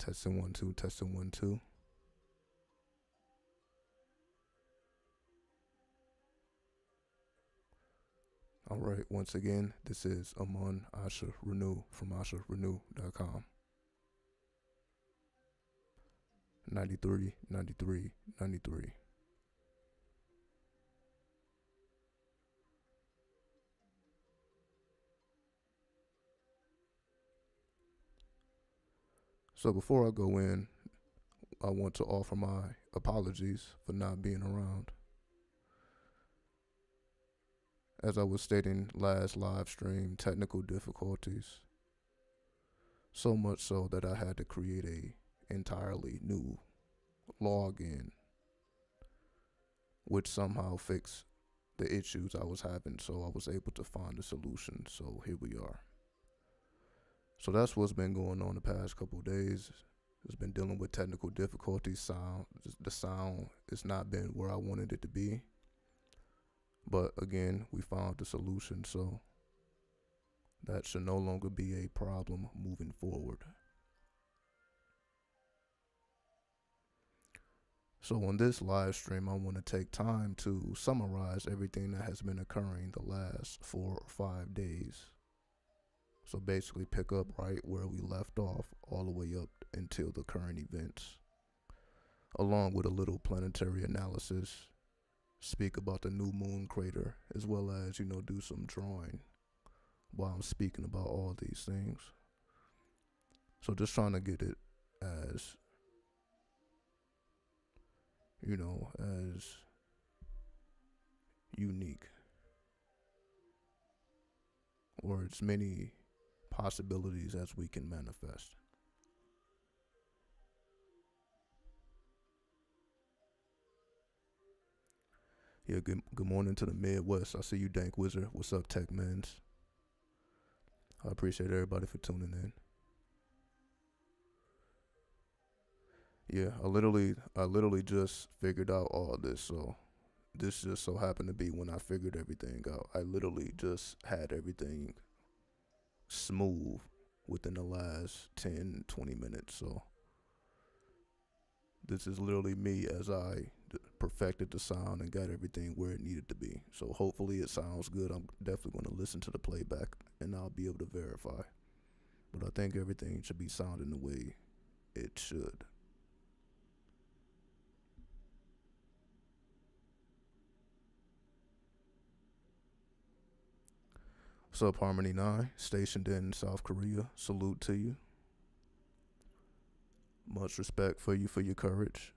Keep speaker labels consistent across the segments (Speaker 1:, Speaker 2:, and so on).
Speaker 1: Testing 1 2, testing 1 2. All right, once again, this is Aman Asha Renew from AshaRenew.com. 93, 93, 93. So before I go in, I want to offer my apologies for not being around. As I was stating last live stream, technical difficulties. So much so that I had to create a entirely new login, which somehow fixed the issues I was having, so I was able to find a solution. So here we are. So that's what's been going on the past couple of days. It's been dealing with technical difficulties. The sound has not been where I wanted it to be. But again, we found the solution, so that should no longer be a problem moving forward. So on this live stream, I want to take time to summarize everything that has been occurring the last 4 or 5 days. So basically pick up right where we left off all the way up until the current events, along with a little planetary analysis, speak about the new moon crater, as well as, do some drawing while I'm speaking about all these things. So just trying to get it as, as unique, or as many possibilities as we can manifest. Yeah, good morning to the Midwest. I see you, Dank Wizard. What's up, Tech Mans? I appreciate everybody for tuning in. Yeah, I literally just figured out all this, so this just so happened to be when I figured everything out. I literally just had everything smooth within the last 10-20 minutes, so this is literally me as I perfected the sound and got everything where it needed to be. So hopefully it sounds good. I'm definitely going to listen to the playback and I'll be able to verify, but I think everything should be sounding the way it should. What's up, Harmony 9, stationed in South Korea? Salute to you. Much respect for you for your courage.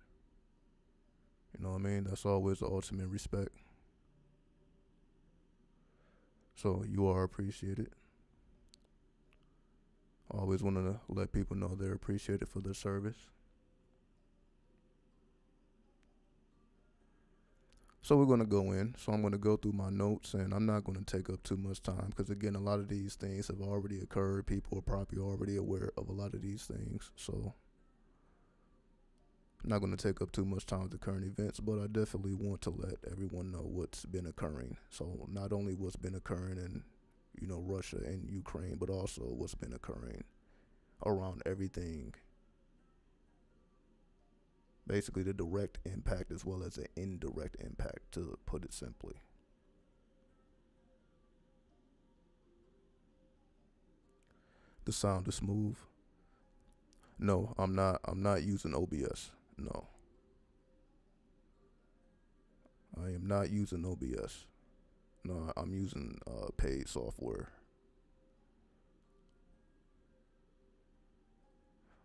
Speaker 1: You know what I mean? That's always the ultimate respect. So you are appreciated. Always want to let people know they're appreciated for their service. So we're going to go in. So I'm going to go through my notes, and I'm not going to take up too much time because, again, a lot of these things have already occurred. People are probably already aware of a lot of these things. So I'm not going to take up too much time with the current events, but I definitely want to let everyone know what's been occurring. So not only what's been occurring in, Russia and Ukraine, but also what's been occurring around everything. Basically the direct impact as well as the indirect impact, to put it simply. The sound is smooth. No, I'm not using OBS. No. I am not using OBS. No, I'm using paid software.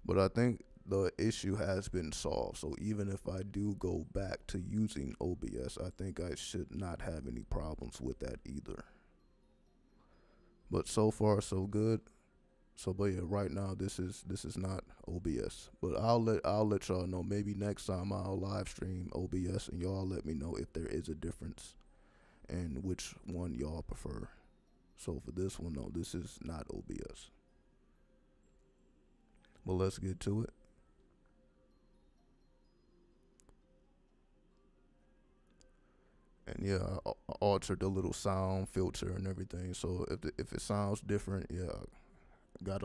Speaker 1: But I think the issue has been solved. So even if I do go back to using OBS, I think I should not have any problems with that either. But so far so good. So but yeah, right now this is not OBS. But I'll let y'all know. Maybe next time I'll live stream OBS and y'all let me know if there is a difference and which one y'all prefer. So for this one, no, this is not OBS. But let's get to it. And yeah, I altered the little sound filter and everything. So if it sounds different, yeah, got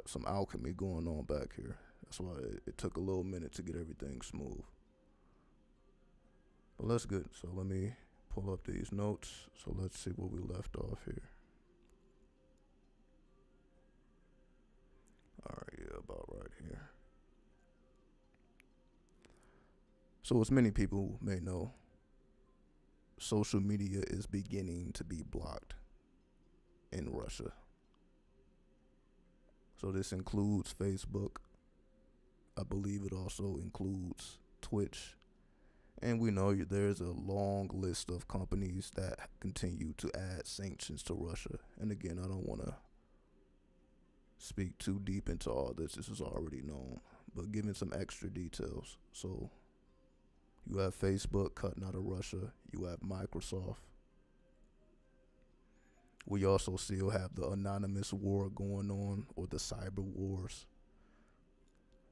Speaker 1: some alchemy going on back here. That's why it took a little minute to get everything smooth. But let's get, so let me pull up these notes. So let's see where we left off here. Alright, yeah, about right here. So as many people may know, social media is beginning to be blocked in Russia. So this includes Facebook. I believe it also includes Twitch. And we know there's a long list of companies that continue to add sanctions to Russia. And again, I don't want to speak too deep into all this. This is already known. But giving some extra details. So you have Facebook cutting out of Russia. You have Microsoft. We also still have the anonymous war going on, or the cyber wars.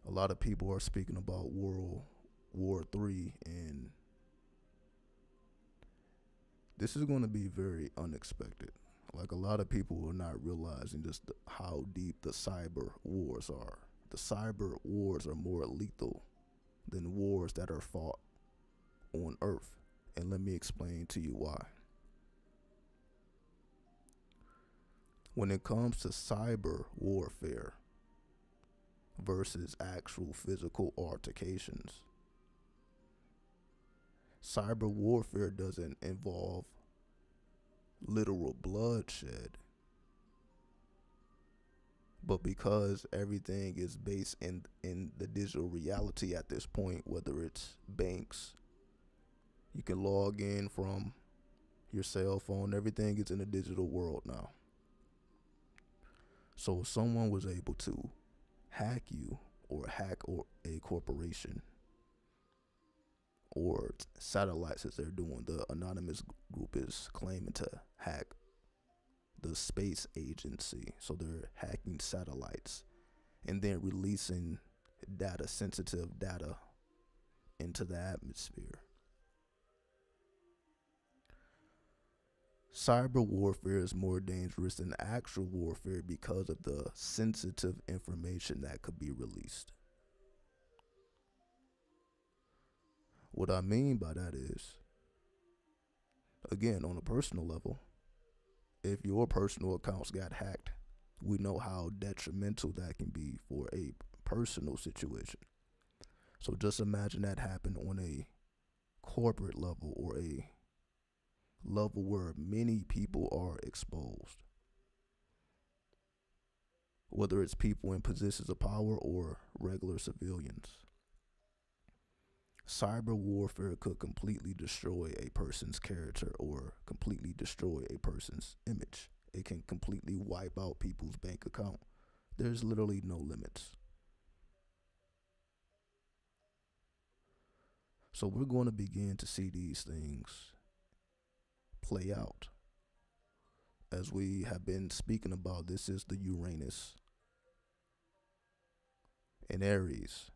Speaker 1: A lot of people are speaking about World War III, and this is going to be very unexpected. Like, a lot of people are not realizing just how deep the cyber wars are. The cyber wars are more lethal than wars that are fought on Earth. And let me explain to you why. When it comes to cyber warfare versus actual physical altercations, cyber warfare doesn't involve literal bloodshed. But because everything is based in the digital reality at this point, whether it's banks, you can log in from your cell phone, everything is in the digital world now. So if someone was able to hack you, or hack or a corporation, or satellites, as they're doing, the anonymous group is claiming to hack the space agency. So they're hacking satellites and then releasing data, sensitive data, into the atmosphere. Cyber warfare is more dangerous than actual warfare because of the sensitive information that could be released. What I mean by that is, again, on a personal level, if your personal accounts got hacked, we know how detrimental that can be for a personal situation. So just imagine that happened on a corporate level, or a level where many people are exposed, whether it's people in positions of power or regular civilians. Cyber warfare could completely destroy a person's character, or completely destroy a person's image. It can completely wipe out people's bank account. There's literally no limits. So we're going to begin to see these things play out. As we have been speaking about, this is the Uranus in Aries.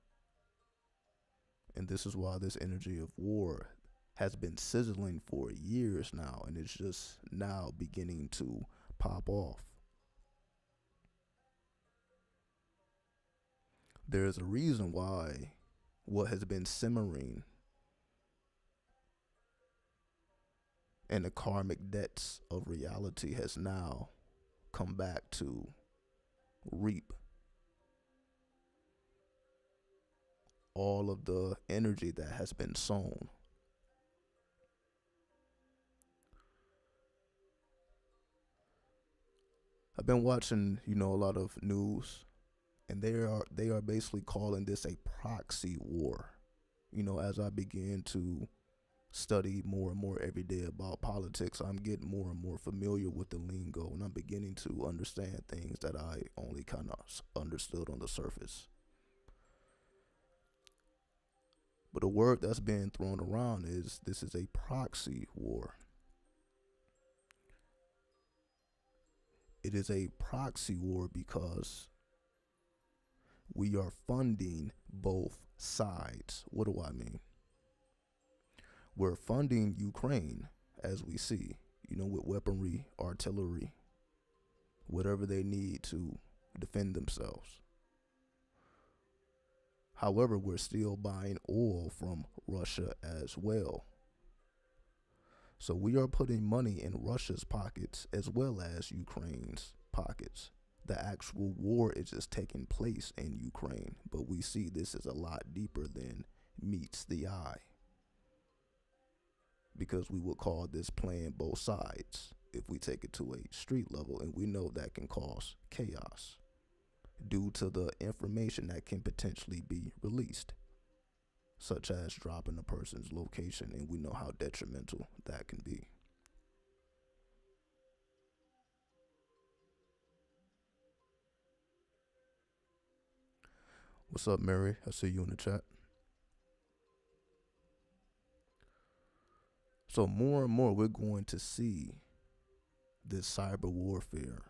Speaker 1: And this is why this energy of war has been sizzling for years now, and it's just now beginning to pop off. There's a reason why what has been simmering and the karmic debts of reality has now come back to reap all of the energy that has been sown. I've been watching, a lot of news, and they are basically calling this a proxy war. As I begin to study more and more every day about politics, I'm getting more and more familiar with the lingo, and I'm beginning to understand things that I only kind of understood on the surface. But a word that's being thrown around is, this is a proxy war. It is a proxy war because we are funding both sides. What do I mean? We're funding Ukraine, as we see, with weaponry, artillery, whatever they need to defend themselves. However, we're still buying oil from Russia as well. So we are putting money in Russia's pockets as well as Ukraine's pockets. The actual war is just taking place in Ukraine, but we see this is a lot deeper than meets the eye, because we would call this playing both sides if we take it to a street level, and we know that can cause chaos due to the information that can potentially be released, such as dropping a person's location, and we know how detrimental that can be. What's up, Mary? I see you in the chat. So more and more we're going to see this cyber warfare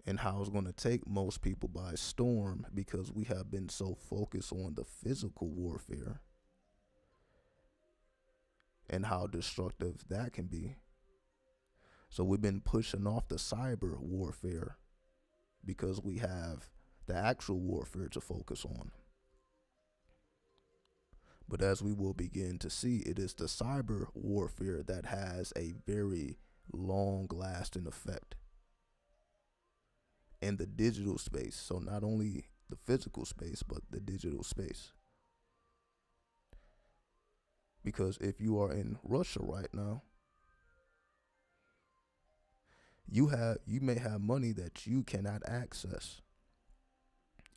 Speaker 1: and how it's going to take most people by storm, because we have been so focused on the physical warfare and how destructive that can be. So we've been pushing off the cyber warfare because we have the actual warfare to focus on. But as we will begin to see, it is the cyber warfare that has a very long lasting effect in the digital space. So not only the physical space, but the digital space. Because if you are in Russia right now, you may have money that you cannot access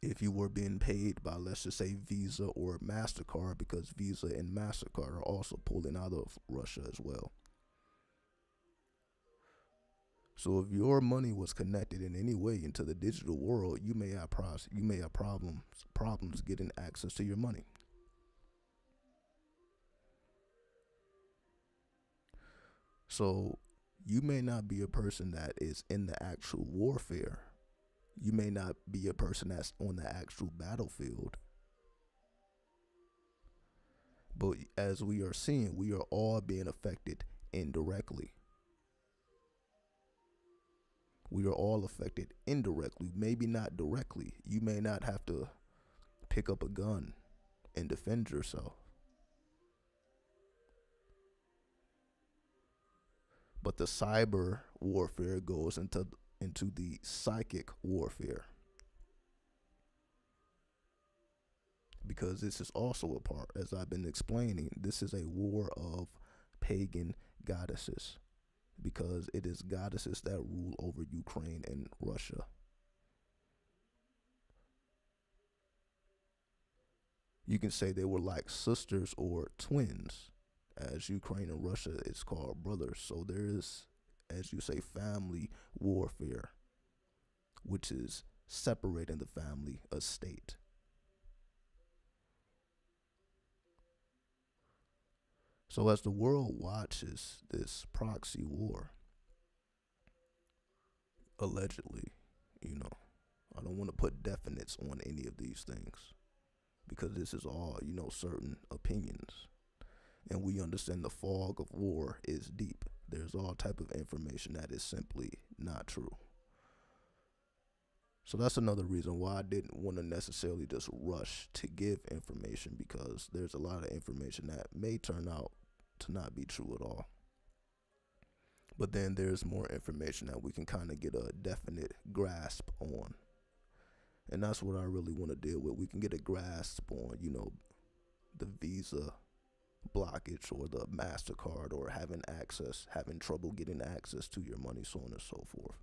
Speaker 1: if you were being paid by, let's just say, Visa or MasterCard, because Visa and MasterCard are also pulling out of Russia as well. So if your money was connected in any way into the digital world, you may have problems getting access to your money. So you may not be a person that is in the actual warfare. You may not be a person that's on the actual battlefield. But as we are seeing, we are all being affected indirectly. We are all affected indirectly, maybe not directly. You may not have to pick up a gun and defend yourself. But the cyber warfare goes into the psychic warfare, because this is also a part, as I've been explaining, this is a war of pagan goddesses, because it is goddesses that rule over Ukraine and Russia. You can say they were like sisters or twins, as Ukraine and Russia is called brothers. So there is, as you say, family warfare, which is separating the family estate. So as the world watches this proxy war, allegedly, I don't want to put definites on any of these things, because this is all, certain opinions. And we understand the fog of war is deep. There's all type of information that is simply not true. So that's another reason why I didn't want to necessarily just rush to give information, because there's a lot of information that may turn out to not be true at all. But then there's more information that we can kind of get a definite grasp on. And that's what I really want to deal with. We can get a grasp on, the Visa blockage or the MasterCard, or having trouble getting access to your money, so on and so forth.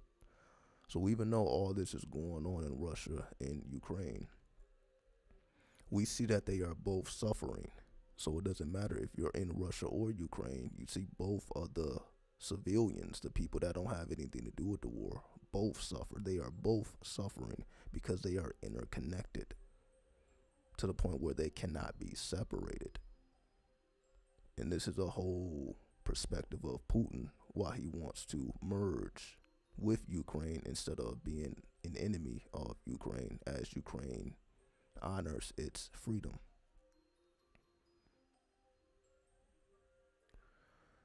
Speaker 1: So even though all this is going on in Russia and Ukraine, we see that they are both suffering. So it doesn't matter if you're in Russia or Ukraine. You see both of the civilians, the people that don't have anything to do with the war, both suffer. They are both suffering because they are interconnected to the point where they cannot be separated. And this is a whole perspective of Putin, why he wants to merge with Ukraine instead of being an enemy of Ukraine, as Ukraine honors its freedom.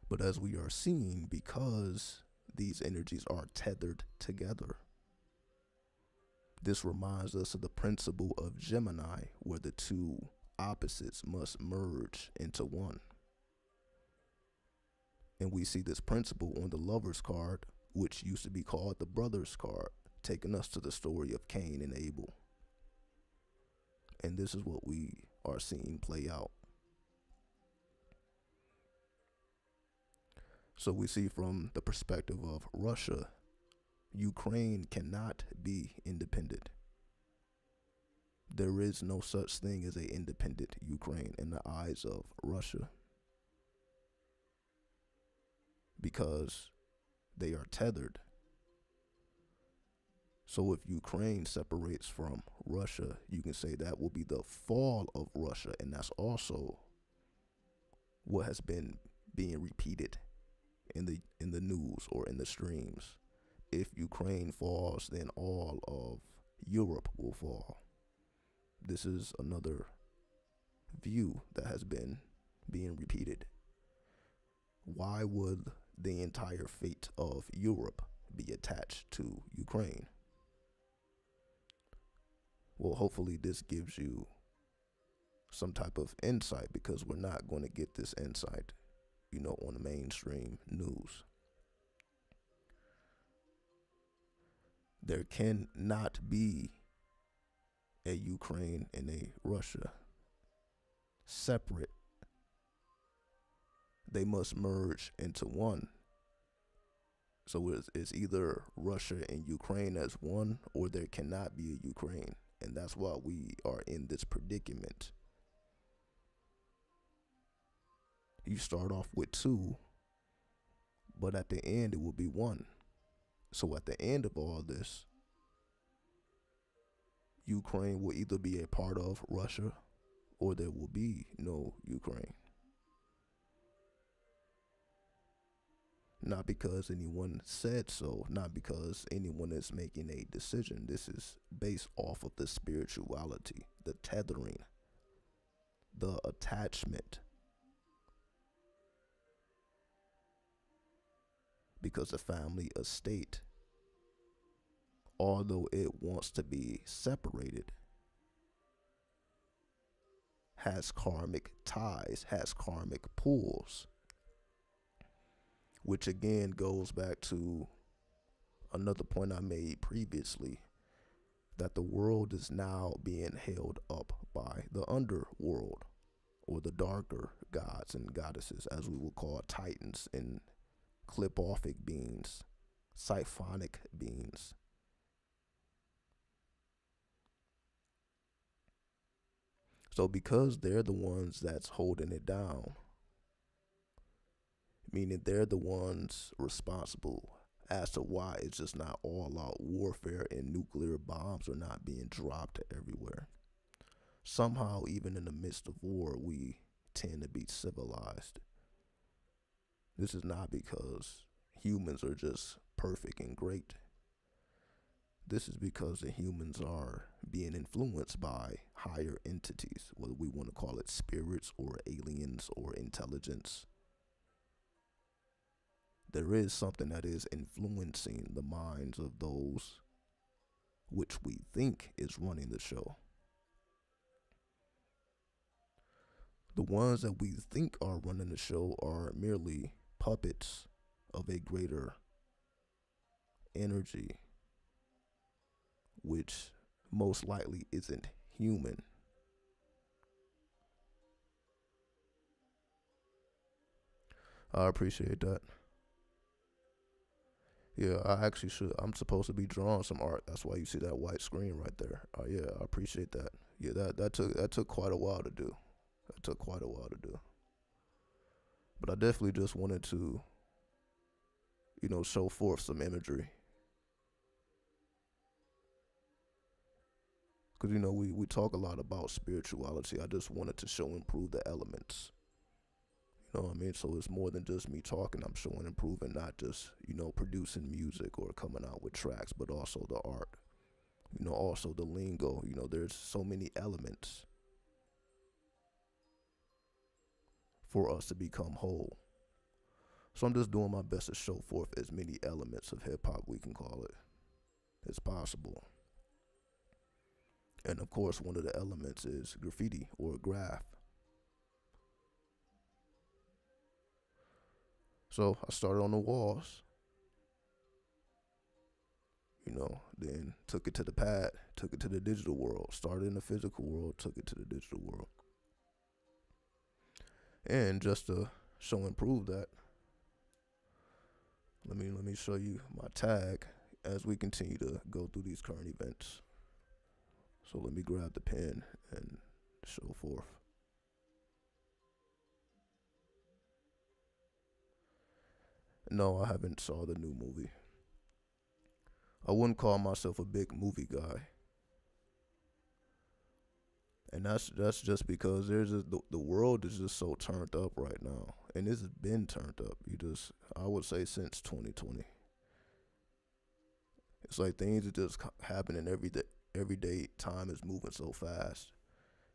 Speaker 1: But as we are seeing, because these energies are tethered together, This reminds us of the principle of Gemini, where the two opposites must merge into one. And we see this principle on the Lover's card, which used to be called the Brother's card, taking us to the story of Cain and Abel. And this is what we are seeing play out. So we see from the perspective of Russia, Ukraine cannot be independent. There is no such thing as an independent Ukraine in the eyes of Russia, because they are tethered. So if Ukraine separates from Russia, you can say that will be the fall of Russia, and that's also what has been being repeated in the news or in the streams. If Ukraine falls, then all of Europe will fall. This is another view that has been being repeated. Why would the entire fate of Europe be attached to Ukraine? Well, hopefully this gives you some type of insight, because we're not going to get this insight, on the mainstream news. There cannot be a Ukraine and a Russia separate. They must merge into one. So it's either Russia and Ukraine as one, or there cannot be a Ukraine. And that's why we are in this predicament. You start off with two, but at the end it will be one. So at the end of all this, Ukraine will either be a part of Russia, or there will be no Ukraine. Not because anyone said so, not because anyone is making a decision. This is based off of the spirituality, the tethering, the attachment. Because the family estate, although it wants to be separated, has karmic ties, has karmic pulls, which again goes back to another point I made previously, that the world is now being held up by the underworld, or the darker gods and goddesses, as we will call titans and clipoffic beings, siphonic beings. So because they're the ones that's holding it down, meaning they're the ones responsible as to why it's just not all out warfare and nuclear bombs are not being dropped everywhere. Somehow, even in the midst of war, we tend to be civilized. This is not because humans are just perfect and great. This is because the humans are being influenced by higher entities, whether we want to call it spirits or aliens or intelligence. There is something that is influencing the minds of those which we think is running the show. The ones that we think are running the show are merely puppets of a greater energy, which most likely isn't human. I appreciate that. Yeah, I actually should. I'm supposed to be drawing some art. That's why you see that white screen right there. Yeah, I appreciate that. Yeah, that took quite a while to do. That took quite a while to do. But I definitely just wanted to, show forth some imagery. Because, we talk a lot about spirituality. I just wanted to show and prove the elements. You know what I mean? So it's more than just me talking. I'm showing and proving, not just, producing music or coming out with tracks, but also the art. Also the lingo. There's so many elements for us to become whole. So I'm just doing my best to show forth as many elements of hip hop, we can call it, as possible. And of course, one of the elements is graffiti or graph. So I started on the walls, then took it to the pad, took it to the digital world, started in the physical world, took it to the digital world. And just to show and prove that, let me show you my tag as we continue to go through these current events. So let me grab the pen and show forth. No, I haven't saw the new movie. I wouldn't call myself a big movie guy. And that's just because the world is just so turned up right now. And this has been turned up. I would say since 2020. It's like things are just happening every day. Every day, time is moving so fast.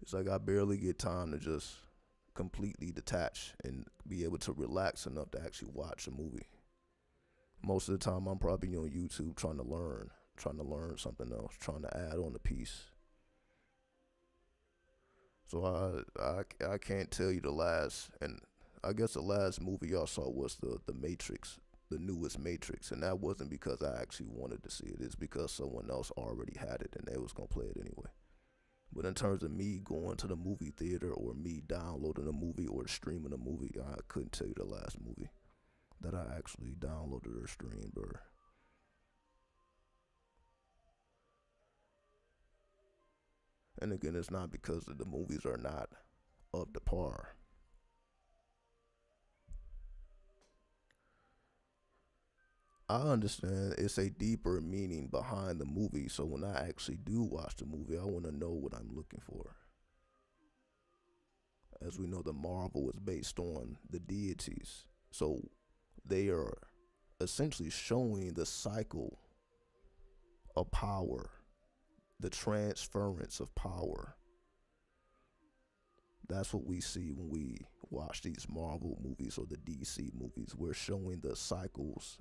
Speaker 1: It's like I barely get time to just completely detach and be able to relax enough to actually watch a movie. Most of the time, I'm probably on YouTube trying to learn something else, trying to add on a piece. So I can't tell you the last, and I guess the last movie y'all saw was the Matrix, the newest Matrix, and that wasn't because I actually wanted to see it. It's because someone else already had it and they was gonna play it anyway. But in terms of me going to the movie theater or me downloading a movie or streaming a movie, I couldn't tell you the last movie that I actually downloaded or streamed. And again, it's not because the movies are not up to par. I understand it's a deeper meaning behind the movie, so when I actually do watch the movie, I want to know what I'm looking for. As we know, the Marvel is based on the deities, so they are essentially showing the cycle of power, the transference of power. That's what we see when we watch these Marvel movies or the DC movies. We're showing the cycles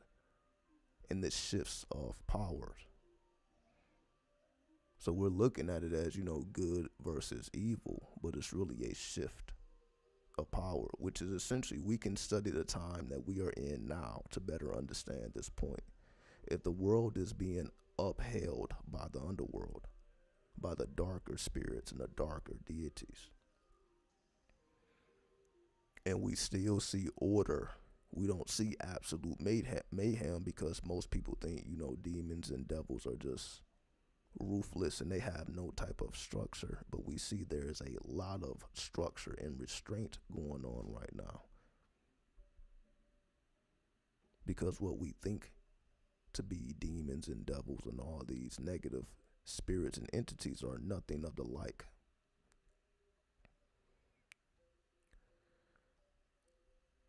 Speaker 1: and the shifts of powers. So we're looking at it as, good versus evil, but it's really a shift of power, which is essentially we can study the time that we are in now to better understand this point. If the world is being upheld by the underworld, by the darker spirits and the darker deities, and we still see order, we don't see absolute mayhem because most people think, demons and devils are just ruthless and they have no type of structure. But we see there is a lot of structure and restraint going on right now. Because what we think to be demons and devils and all these negative spirits and entities are nothing of the like.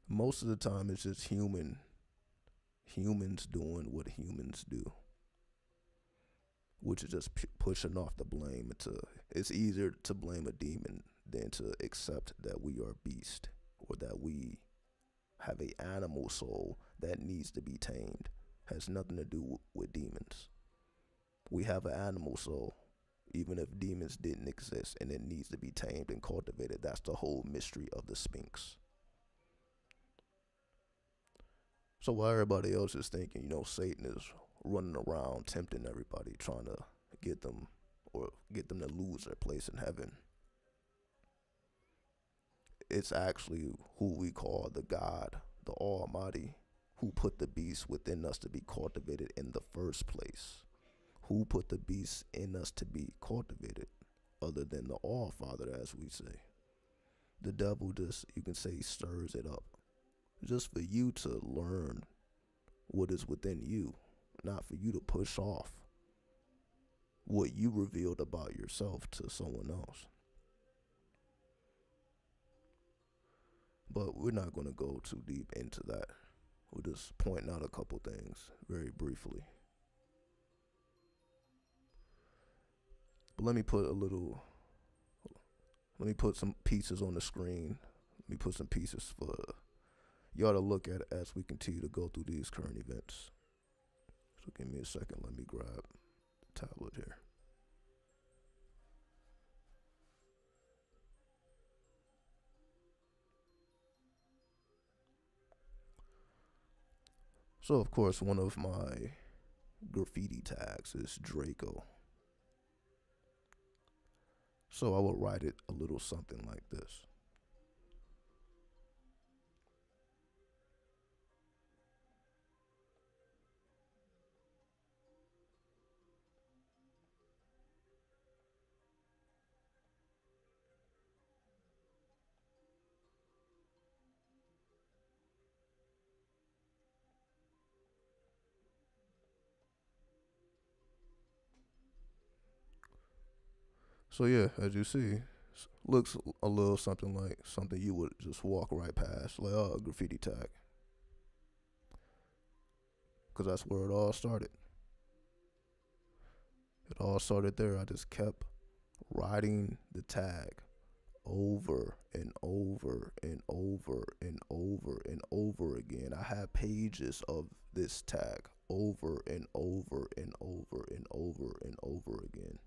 Speaker 1: Most of the time it's just humans doing what humans do, which is just pushing off the blame. It's easier to blame a demon than to accept that we are a beast or that we have a animal soul that needs to be tamed. Has nothing to do with demons. We have an animal soul, even if demons didn't exist, and it needs to be tamed and cultivated. That's the whole mystery of the Sphinx. So while everybody else is thinking, Satan is running around tempting everybody, trying to get them to lose their place in heaven, it's actually who we call the God, the Almighty, who put the beast within us to be cultivated in the first place. Who put the beast in us to be cultivated, other than the All-Father, as we say. The devil just, you can say, stirs it up, just for you to learn what is within you, not for you to push off what you revealed about yourself to someone else. But we're not going to go too deep into that. We're just pointing out a couple things very briefly. But let me put some pieces on the screen. Let me put some pieces for y'all to look at as we continue to go through these current events. So give me a second. Let me grab the tablet here. So, of course, one of my graffiti tags is Draco. So I will write it a little something like this. So yeah, as you see, looks a little something like something you would just walk right past, like a graffiti tag, because that's where it all started. It all started there. I just kept writing the tag over and over and over and over and over again. I had pages of this tag over and over and over and over and over again,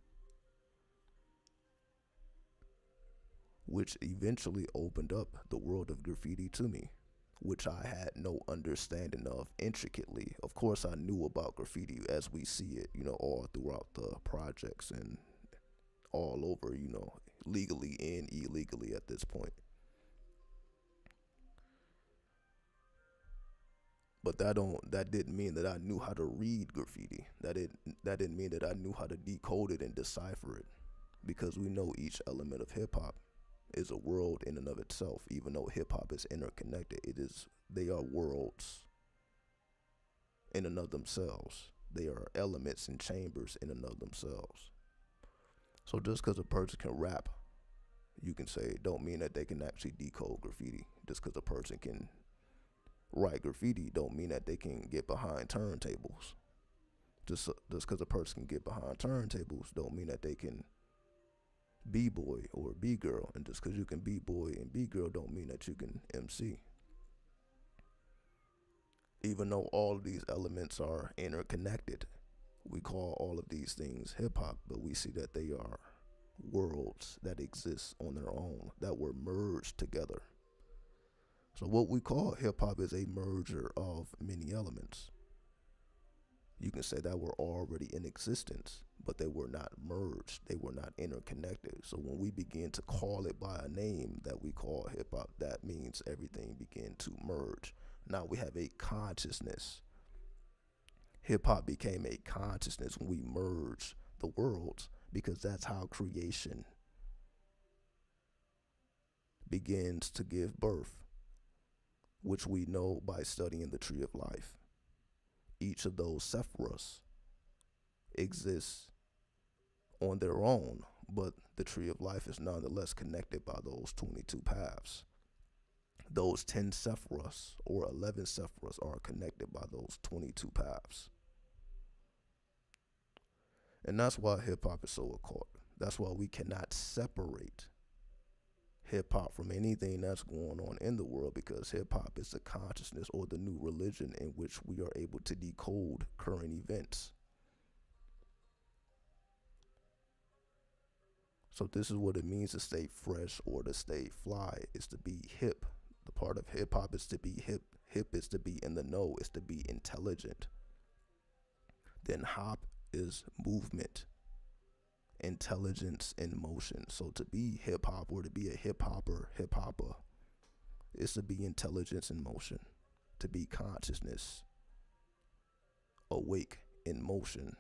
Speaker 1: which eventually opened up the world of graffiti to me, which I had no understanding of intricately. Of course, I knew about graffiti as we see it, all throughout the projects and all over, legally and illegally at this point. But that didn't mean that I knew how to read graffiti. That didn't mean that I knew how to decode it and decipher it, because we know each element of hip hop is a world in and of itself. Even though hip hop is interconnected, they are worlds in and of themselves. They are elements and chambers in and of themselves. So just because a person can rap, you can say, don't mean that they can actually decode graffiti. Just because a person can write graffiti, don't mean that they can get behind turntables. Just because a person can get behind turntables, don't mean that they can b-boy or b-girl. And just because you can b-boy and b-girl, don't mean that you can MC. Even though all of these elements are interconnected, we call all of these things hip hop, but we see that they are worlds that exist on their own, that were merged together. So what we call hip hop is a merger of many elements. You can say that were already in existence, but they were not merged. They were not interconnected. So when we begin to call it by a name that we call hip hop, that means everything began to merge. Now we have a consciousness. Hip hop became a consciousness when we merged the worlds, because that's how creation begins to give birth, which we know by studying the tree of life. Each of those sephiras exists on their own, but the tree of life is nonetheless connected by those 22 paths. Those 10 sephiras or 11 sephiras are connected by those 22 paths. And that's why hip hop is so occult. That's why we cannot separate hip hop from anything that's going on in the world, because hip hop is the consciousness or the new religion in which we are able to decode current events. So this is what it means to stay fresh or to stay fly, is to be hip. The part of hip hop is to be hip. Hip is to be in the know, is to be intelligent. Then hop is movement, intelligence in motion. So to be hip hop or to be a hip hopper is to be intelligence in motion, to be consciousness awake in motion.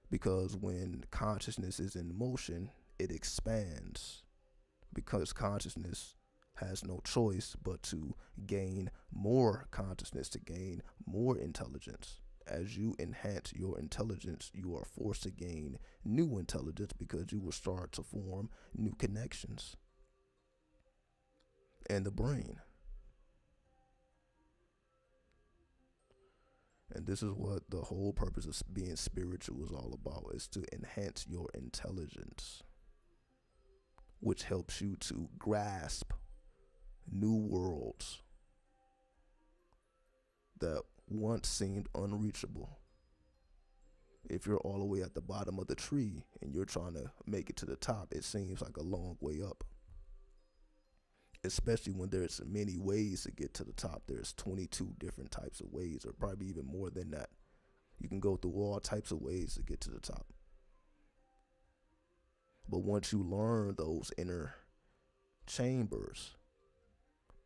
Speaker 1: Because when consciousness is in motion, it expands, because consciousness has no choice but to gain more consciousness, to gain more intelligence. As you enhance your intelligence, you are forced to gain new intelligence, because you will start to form new connections in the brain. And this is what the whole purpose of being spiritual is all about, is to enhance your intelligence, which helps you to grasp new worlds that once seemed unreachable. If you're all the way at the bottom of the tree and you're trying to make it to the top, it seems like a long way up. especially when there's many ways to get to the top. There's 22 different types of ways, or probably even more than that. You can go through all types of ways to get to the top. But once you learn those inner chambers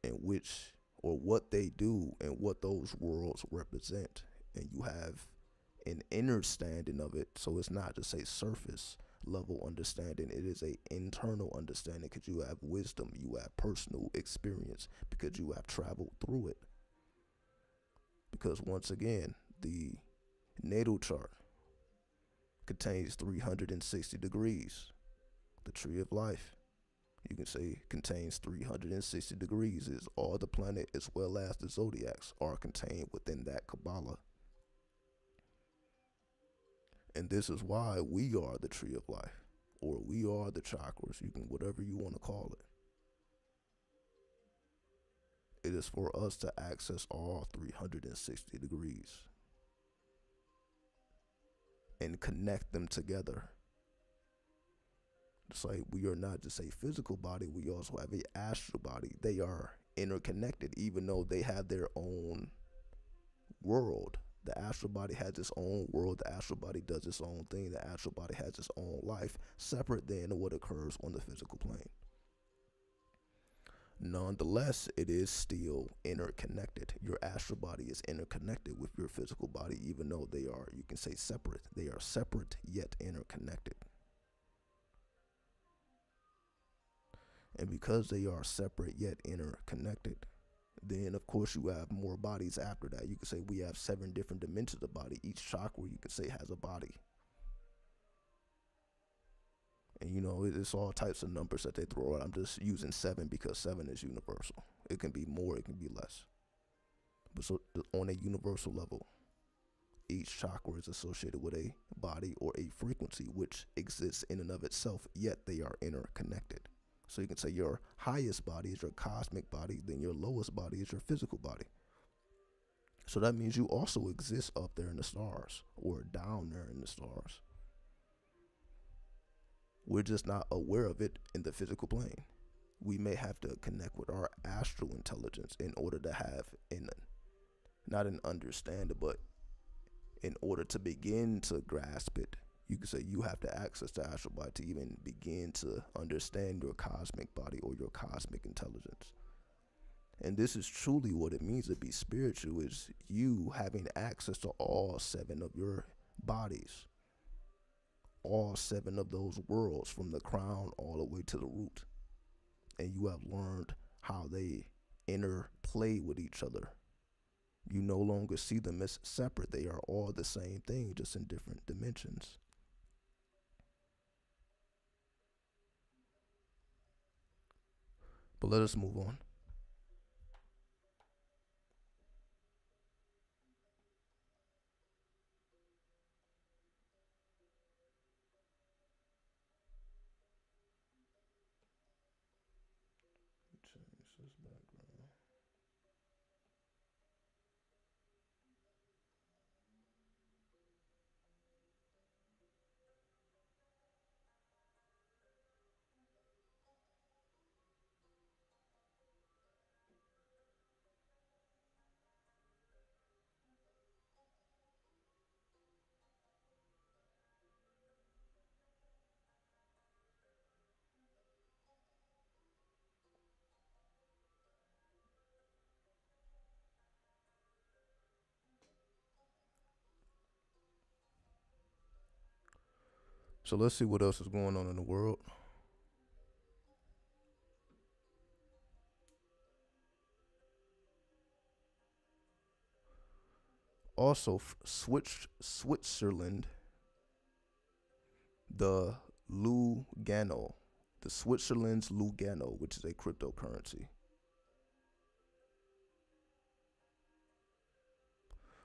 Speaker 1: and which or what they do and what those worlds represent, and you have an understanding of it, so it's not just a surface level understanding, it is a internal understanding, because you have wisdom, you have personal experience, because you have traveled through it. Because once again, the natal chart contains 360 degrees. The tree of life, you can say, contains 360 degrees. Is all the planet as well as the zodiacs are contained within that Kabbalah. And this is why we are the tree of life, or we are the chakras, you can, whatever you want to call it. It is for us to access all 360 degrees and connect them together. It's like we are not just a physical body, we also have an astral body. They are interconnected, even though they have their own world. The astral body has its own world. The astral body does its own thing. The astral body has its own life, separate than what occurs on the physical plane. Nonetheless, it is still interconnected. Your astral body is interconnected with your physical body, even though they are, you can say, separate. They are separate yet interconnected. And because they are separate yet interconnected, then of course you have more bodies after that. You could say we have 7 different dimensions of body. Each chakra, you could say, has a body. And you know, it's all types of numbers that they throw out. I'm just using 7 because 7 is universal. It can be more, it can be less. But so on a universal level, each chakra is associated with a body or a frequency which exists in and of itself, yet they are interconnected. So you can say your highest body is your cosmic body, then your lowest body is your physical body. So that means you also exist up there in the stars, or down there in the stars. We're just not aware of it in the physical plane. We may have to connect with our astral intelligence in order to have not an understanding, but in order to begin to grasp it. You could say you have to access the astral body to even begin to understand your cosmic body or your cosmic intelligence. And this is truly what it means to be spiritual, is you having access to all 7 of your bodies, all 7 of those worlds, from the crown all the way to the root. And you have learned how they interplay with each other. You no longer see them as separate. They are all the same thing, just in different dimensions. But let us move on. Change this background. So let's see what else is going on in the world. Also, Switzerland, the Lugano, the Switzerland's Lugano, which is a cryptocurrency.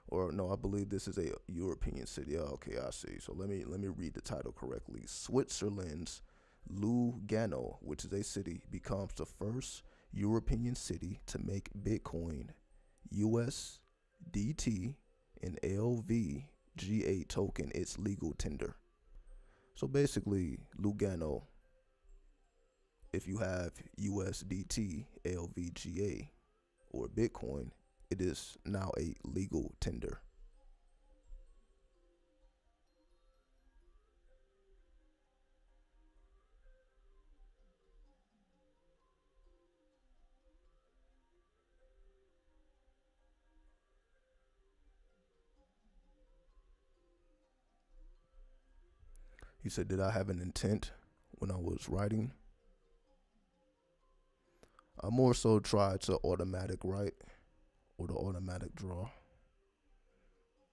Speaker 1: Or no, I believe this is a European city. Oh, okay, I see. So let me read the title correctly. Switzerland's Lugano, which is a city, becomes the first European city to make Bitcoin, USDT, and LVGA token its legal tender. So basically, Lugano if you have USDT, LVGA, or Bitcoin, it is now a legal tender. He said, did I have an intent when I was writing? I more so tried to automatic write or the automatic draw.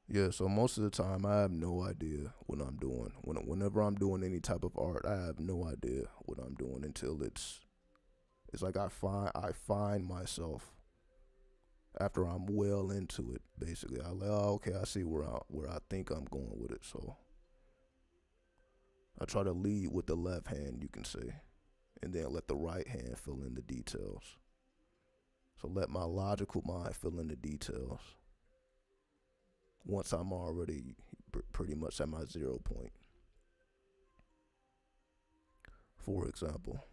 Speaker 1: Yeah, so most of the time I have no idea what I'm doing. Whenever I'm doing any type of art, I have no idea what I'm doing until it's like I find myself after I'm well into it. Basically, I like, oh, okay, I see where I think I'm going with it. So I try to lead with the left hand, you can say, and then let the right hand fill in the details. So let my logical mind fill in the details once I'm already pretty much at my 0 point. For example,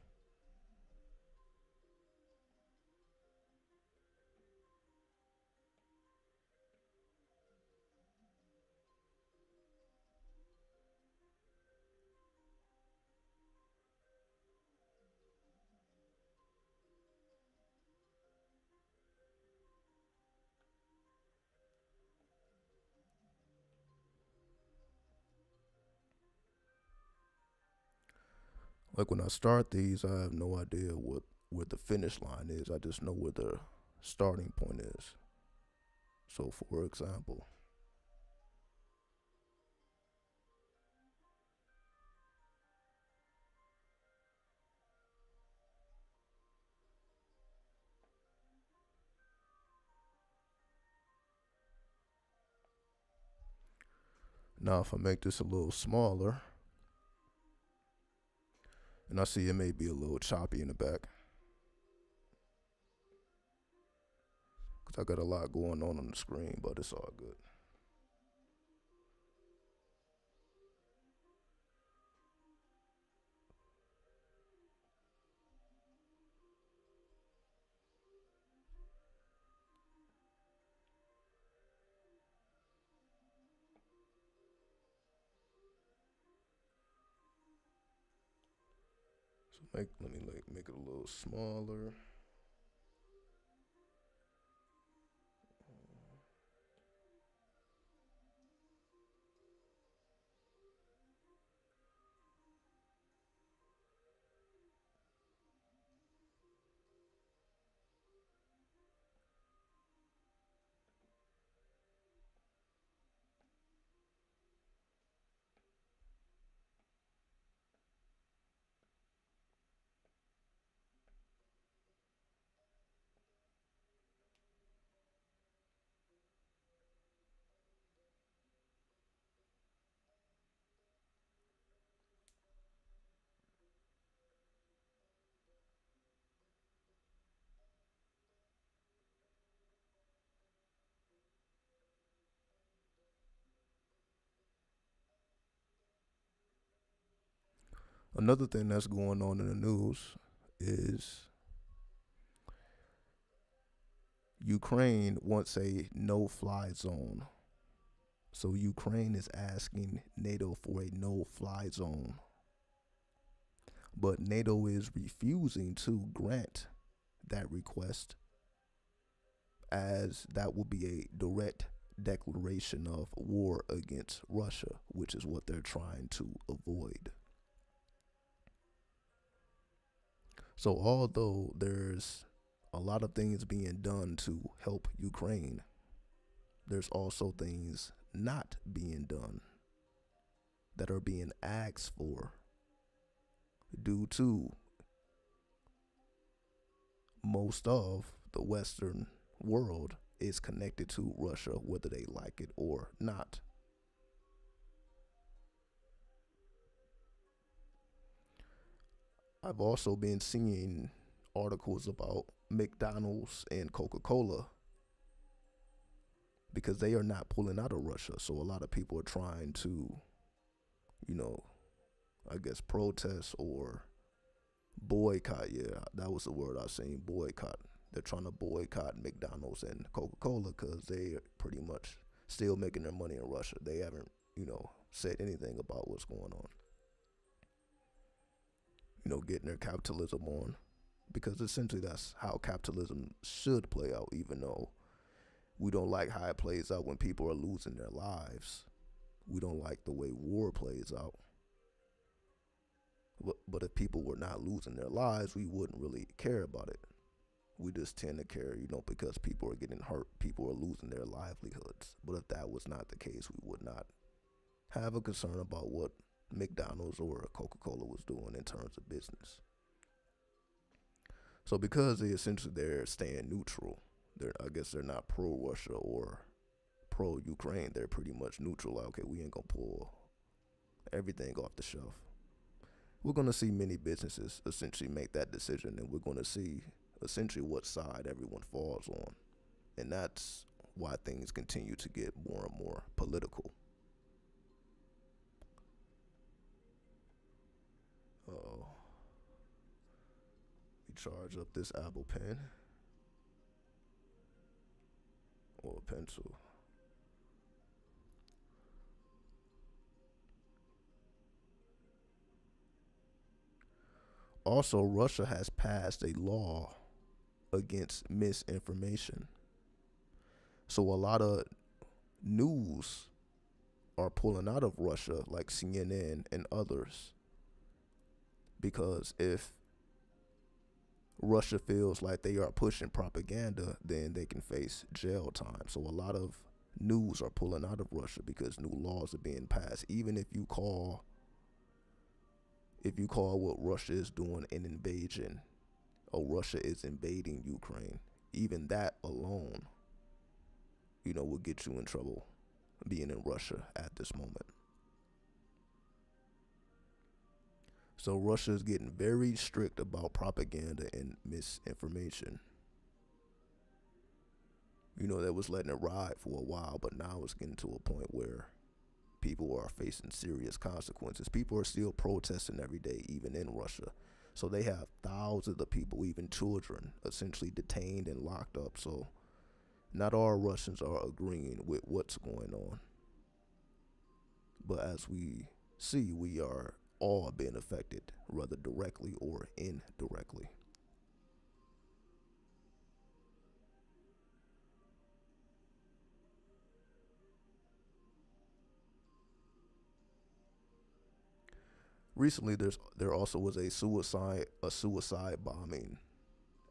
Speaker 1: like when I start these, I have no idea where the finish line is. I just know where the starting point is. So, for example, now if I make this a little smaller, and I see it may be a little choppy in the back, because I got a lot going on the screen, but it's all good. So let me make it a little smaller. Another thing that's going on in the news is Ukraine wants a no-fly zone. So Ukraine is asking NATO for a no-fly zone. But NATO is refusing to grant that request, as that will be a direct declaration of war against Russia, which is what they're trying to avoid. So although there's a lot of things being done to help Ukraine, there's also things not being done that are being asked for due to most of the Western world is connected to Russia, whether they like it or not. I've also been seeing articles about McDonald's and Coca-Cola because they are not pulling out of Russia. So a lot of people are trying to, you know, I guess protest or Boycott, yeah, that was the word I seen. Boycott. They're trying to boycott McDonald's and Coca-Cola because they are pretty much still making their money in Russia. They haven't, said anything about what's going on. Getting their capitalism on, because essentially that's how capitalism should play out. Even though we don't like how it plays out when people are losing their lives, we don't like the way war plays out. But if people were not losing their lives, we wouldn't really care about it. We just tend to care, because people are getting hurt, people are losing their livelihoods. But if that was not the case, we would not have a concern about what McDonald's or Coca-Cola was doing in terms of business. So because they're staying neutral, I guess they're not pro-Russia or pro-Ukraine. They're pretty much neutral. Like, okay, we ain't gonna pull everything off the shelf. We're gonna see many businesses essentially make that decision, and we're gonna see essentially what side everyone falls on. And that's why things continue to get more and more political. Oh, we charge up this Apple Pen or a pencil. Also, Russia has passed a law against misinformation. So a lot of news are pulling out of Russia, like CNN and others, because if Russia feels like they are pushing propaganda, then they can face jail time. So a lot of news are pulling out of Russia because new laws are being passed. Even if you call what Russia is doing an invasion, or Russia is invading Ukraine, even that alone, will get you in trouble being in Russia at this moment. So Russia is getting very strict about propaganda and misinformation. They was letting it ride for a while, but now it's getting to a point where people are facing serious consequences. People are still protesting every day, even in Russia. So they have thousands of people, even children, essentially detained and locked up. So not all Russians are agreeing with what's going on. But as we see, we are all being affected, whether directly or indirectly. Recently, there also was a suicide bombing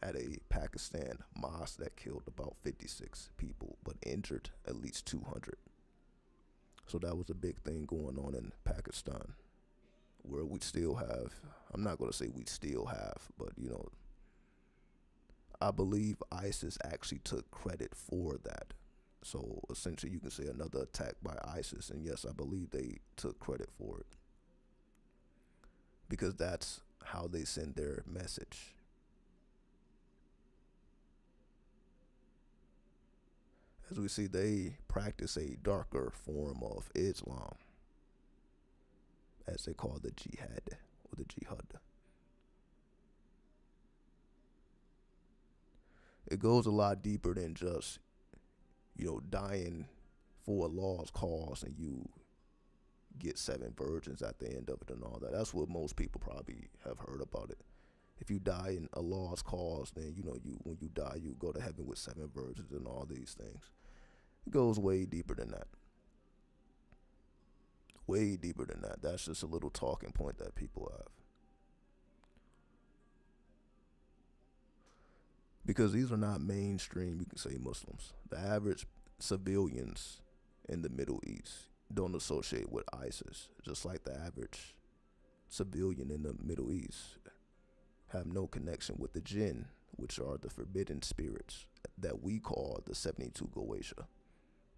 Speaker 1: at a Pakistan mosque that killed about 56 people, but injured at least 200. So that was a big thing going on in Pakistan, where we still have, I'm not going to say we still have, but I believe ISIS actually took credit for that. So essentially, you can say another attack by ISIS, and yes, I believe they took credit for it, because that's how they send their message. As we see, they practice a darker form of Islam, as they call the jihad or the jihad. It goes a lot deeper than just, dying for a lost cause and you get 7 virgins at the end of it and all that. That's what most people probably have heard about it. If you die in a lost cause, then when you die, you go to heaven with 7 virgins and all these things. It goes way deeper than that. Way deeper than that. That's just a little talking point that people have. Because these are not mainstream, you can say, Muslims. The average civilians in the Middle East don't associate with ISIS, just like the average civilian in the Middle East have no connection with the jinn, which are the forbidden spirits that we call the 72 Goetia.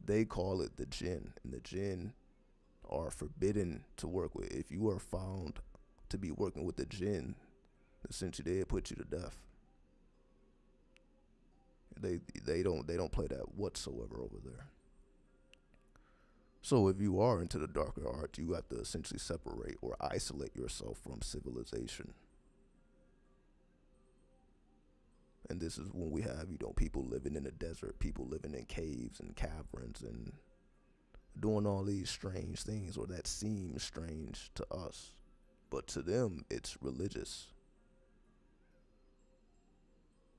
Speaker 1: They call it the jinn, and the jinn are forbidden to work with. If you are found to be working with the jinn, essentially they put you to death. They don't play that whatsoever over there. So if you are into the darker art, you have to essentially separate or isolate yourself from civilization. And this is when we have, people living in the desert, people living in caves and caverns and doing all these strange things, or that seems strange to us. But to them, it's religious.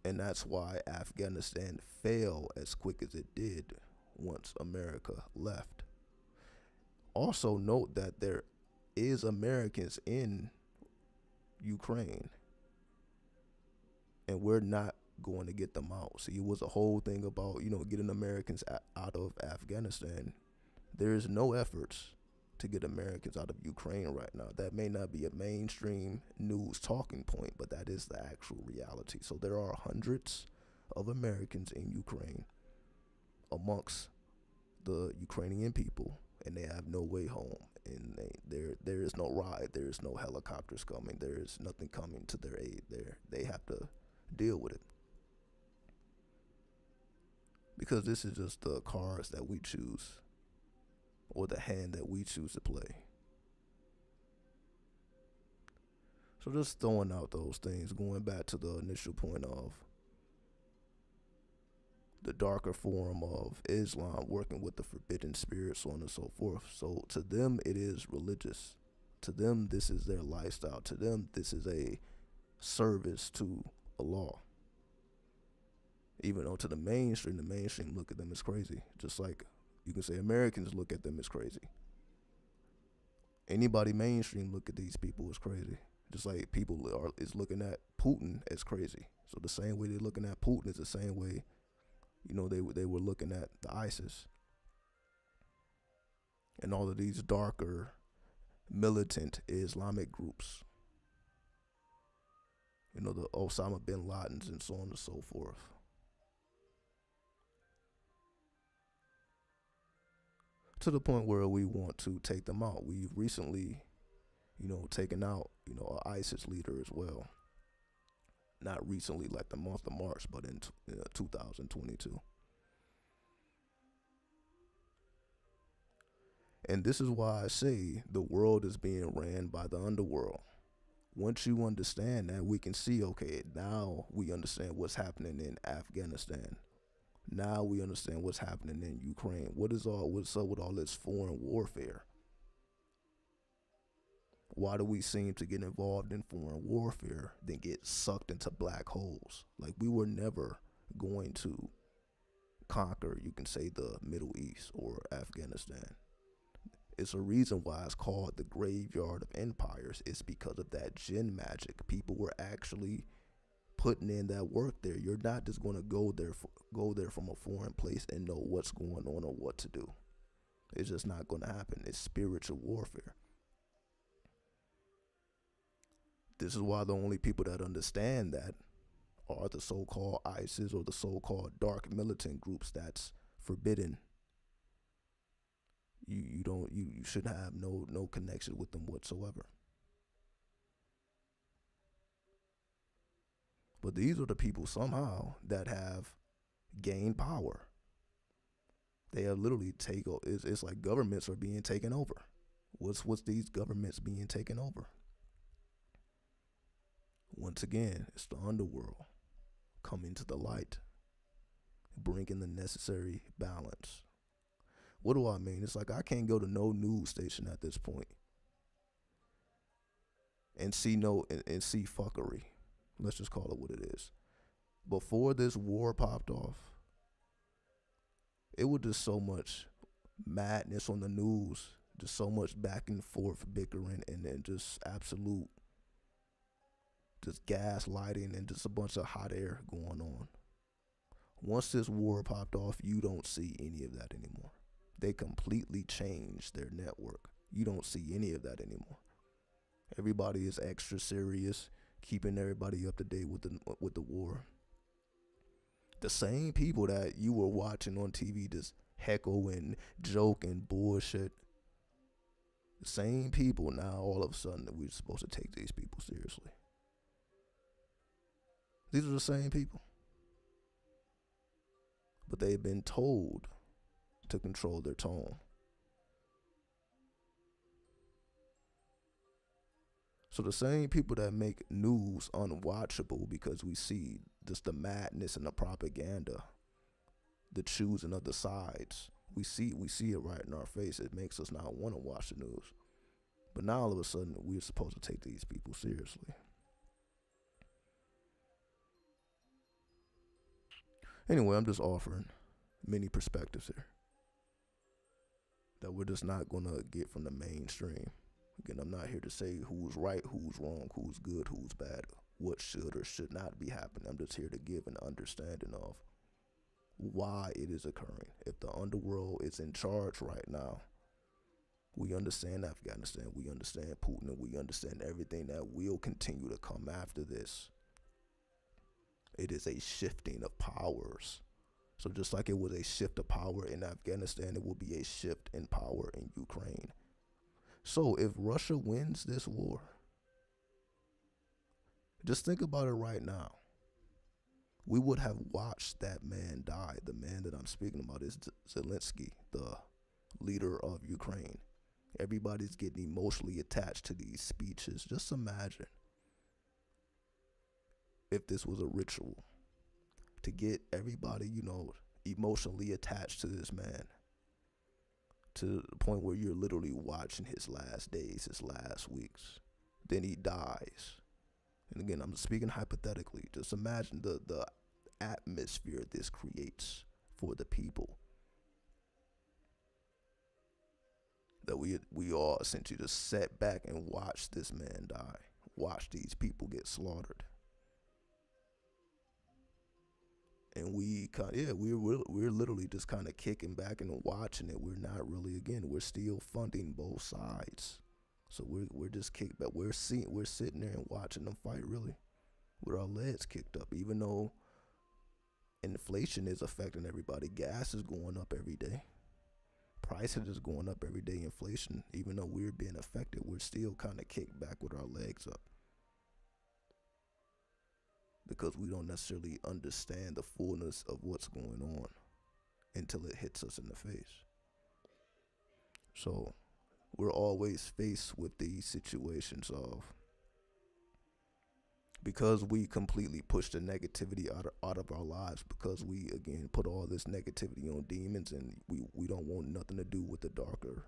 Speaker 1: And that's why Afghanistan fell as quick as it did once America left. Also note that there is Americans in Ukraine, and we're not going to get them out. See, it was a whole thing about, getting Americans out of Afghanistan. There is no efforts to get Americans out of Ukraine right now. That may not be a mainstream news talking point, but that is the actual reality. So there are hundreds of Americans in Ukraine amongst the Ukrainian people, and they have no way home. And there is no ride. There is no helicopters coming. There is nothing coming to their aid. They have to deal with it, because this is just the cards that we choose, or the hand that we choose to play. So just throwing out those things, going back to the initial point of the darker form of Islam working with the forbidden spirits, so on and so forth. So to them, it is religious. To them, this is their lifestyle. To them, this is a service to Allah. Even though to the mainstream look at them as crazy. Just like you can say Americans look at them as crazy. Anybody mainstream look at these people as crazy. Just like people is looking at Putin as crazy. So the same way they're looking at Putin is the same way, they were looking at the ISIS. And all of these darker militant Islamic groups. The Osama bin Ladens and so on and so forth. To the point where we want to take them out. We've recently, taken out, an ISIS leader as well. Not recently, like the month of March, but in 2022. And this is why I say the world is being ran by the underworld. Once you understand that, we can see, okay, now we understand what's happening in Afghanistan. Now we understand what's happening in Ukraine. What's up with all this foreign warfare? Why do we seem to get involved in foreign warfare, then get sucked into black holes? Like, we were never going to conquer, you can say, the Middle East or Afghanistan. It's a reason why it's called the graveyard of empires. It's because of that jinn magic. People were actually putting in that work there. You're not just going to go there from a foreign place and know what's going on or what to do. It's just not going to happen. It's spiritual warfare. This is why the only people that understand that are the so-called ISIS or the so-called dark militant groups that's forbidden. You should have no connection with them whatsoever. But these are the people somehow that have gained power. They have literally it's like governments are being taken over. What's these governments being taken over? Once again, it's the underworld coming to the light, bringing the necessary balance. What do I mean? It's like I can't go to no news station at this point and see fuckery. Let's just call it what it is. Before this war popped off, it was just so much madness on the news, just so much back and forth bickering, and then just absolute just gaslighting and just a bunch of hot air going on. Once this war popped off, you don't see any of that anymore. They completely changed their network. You don't see any of that anymore. Everybody is extra serious, keeping everybody up to date with the war. The same people that you were watching on TV just heckle and joke and bullshit, the same people now all of a sudden that we're supposed to take these people seriously. These are the same people. But they've been told to control their tone. So the same people that make news unwatchable because we see just the madness and the propaganda, the choosing of the sides. We see it right in our face. It makes us not want to watch the news. But now all of a sudden we're supposed to take these people seriously. Anyway, I'm just offering many perspectives here that we're just not gonna get from the mainstream. Again, I'm not here to say who's right, who's wrong, who's good, who's bad, what should or should not be happening. I'm just here to give an understanding of why it is occurring. If the underworld is in charge right now, we understand Afghanistan, we understand Putin, and we understand everything that will continue to come after this. It is a shifting of powers. So just like it was a shift of power in Afghanistan, it will be a shift in power in Ukraine. So if Russia wins this war, just think about it right now. We would have watched that man die. The man that I'm speaking about is Zelensky, the leader of Ukraine. Everybody's getting emotionally attached to these speeches. Just imagine if this was a ritual to get everybody, emotionally attached to this man to the point where you're literally watching his last days, his last weeks. Then he dies. And again, I'm speaking hypothetically. Just imagine the atmosphere this creates for the people. That we all essentially just sat back and watched this man die. Watch these people get slaughtered. And we're literally just kind of kicking back and watching it. We're not really, we're still funding both sides. So we're just kicked back. We're sitting there and watching them fight, really, with our legs kicked up. Even though inflation is affecting everybody, gas is going up every day. Prices is going up every day. Inflation, even though we're being affected, we're still kind of kicked back with our legs up. Because we don't necessarily understand the fullness of what's going on until it hits us in the face. So we're always faced with these situations of, because we completely push the negativity out of our lives, because we, again, put all this negativity on demons, and we don't want nothing to do with the darker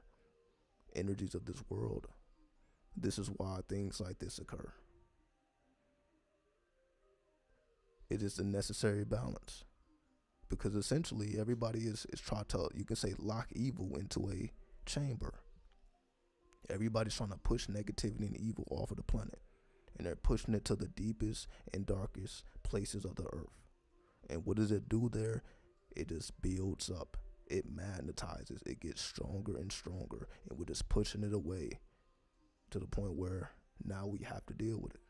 Speaker 1: energies of this world. This is why things like this occur. It is a necessary balance, because essentially everybody is trying to, you can say, lock evil into a chamber. Everybody's trying to push negativity and evil off of the planet, and they're pushing it to the deepest and darkest places of the earth. And what does it do there? It just builds up. It magnetizes. It gets stronger and stronger, and we're just pushing it away to the point where now we have to deal with it.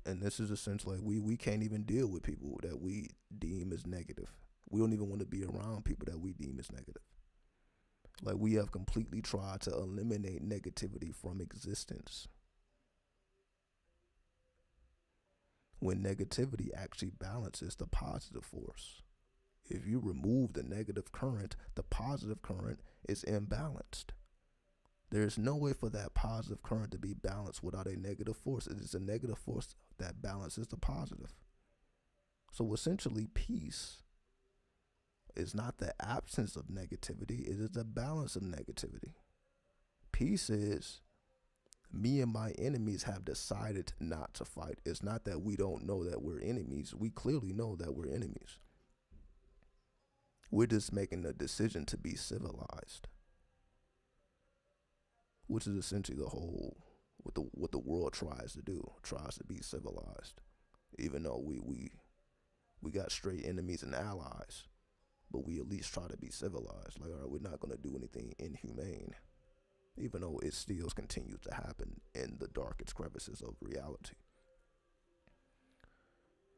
Speaker 1: And this is a sense like we can't even deal with people that we deem as negative. We don't even want to be around people that we deem as negative. Like, we have completely tried to eliminate negativity from existence, when negativity actually balances the positive force. If you remove the negative current, the positive current is imbalanced. There's no way for that positive current to be balanced without a negative force. It is a negative force that balances the positive. So essentially, peace is not the absence of negativity. It is the balance of negativity. Peace is, me and my enemies have decided not to fight. It's not that we don't know that we're enemies. We clearly know that we're enemies. We're just making a decision to be civilized, which is essentially the whole, what the world tries to do, tries to be civilized. Even though we got straight enemies and allies, but we at least try to be civilized. Like, all right, we're not going to do anything inhumane, even though it still continues to happen in the darkest crevices of reality.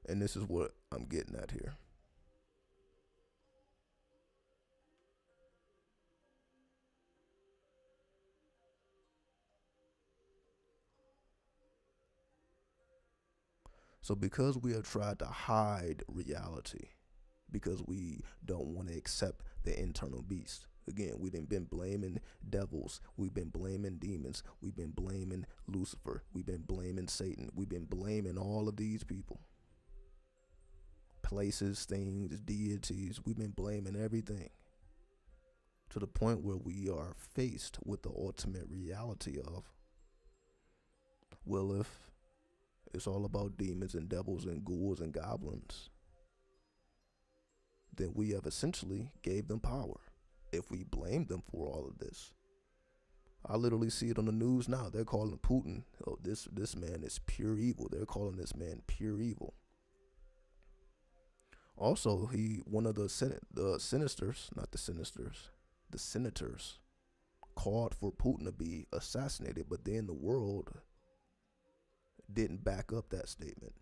Speaker 1: And this is what I'm getting at here. So because we have tried to hide reality, because we don't want to accept the internal beast, Again, we done been blaming devils. We've been blaming demons. We've been blaming Lucifer. We've been blaming Satan. We've been blaming all of these people. Places, things, deities. We've been blaming everything. To the point where we are faced with the ultimate reality of, well, if it's all about demons and devils and ghouls and goblins, then we have essentially gave them power if we blame them for all of this. I literally see it on the news now. They're calling Putin, oh, this man is pure evil. They're calling this man pure evil. Also, one of the senators called for Putin to be assassinated, but then the world didn't back up that statement.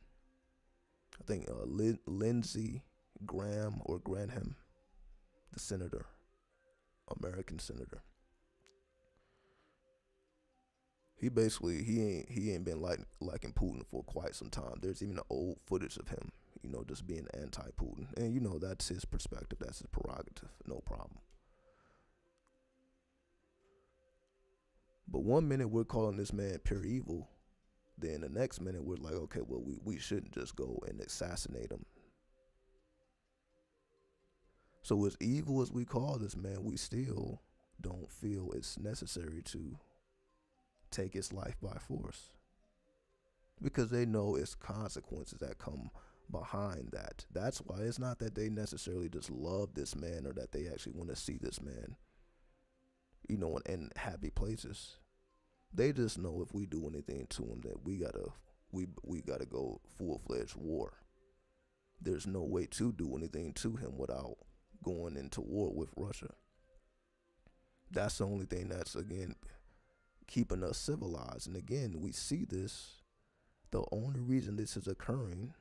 Speaker 1: I think Lindsey Graham, the senator, American senator. He basically he ain't been liking Putin for quite some time. There's even old footage of him, just being anti-Putin, and that's his perspective, that's his prerogative, no problem. But one minute we're calling this man pure evil, then the next minute we're like, okay, well we shouldn't just go and assassinate him. So as evil as we call this man, we still don't feel it's necessary to take his life by force, because they know it's consequences that come behind that. That's why it's not that they necessarily just love this man or that they actually want to see this man, in happy places. They just know if we do anything to him that we gotta go full-fledged war. There's no way to do anything to him without going into war with Russia. That's the only thing that's, again, keeping us civilized. And again, we see this, the only reason this is occurring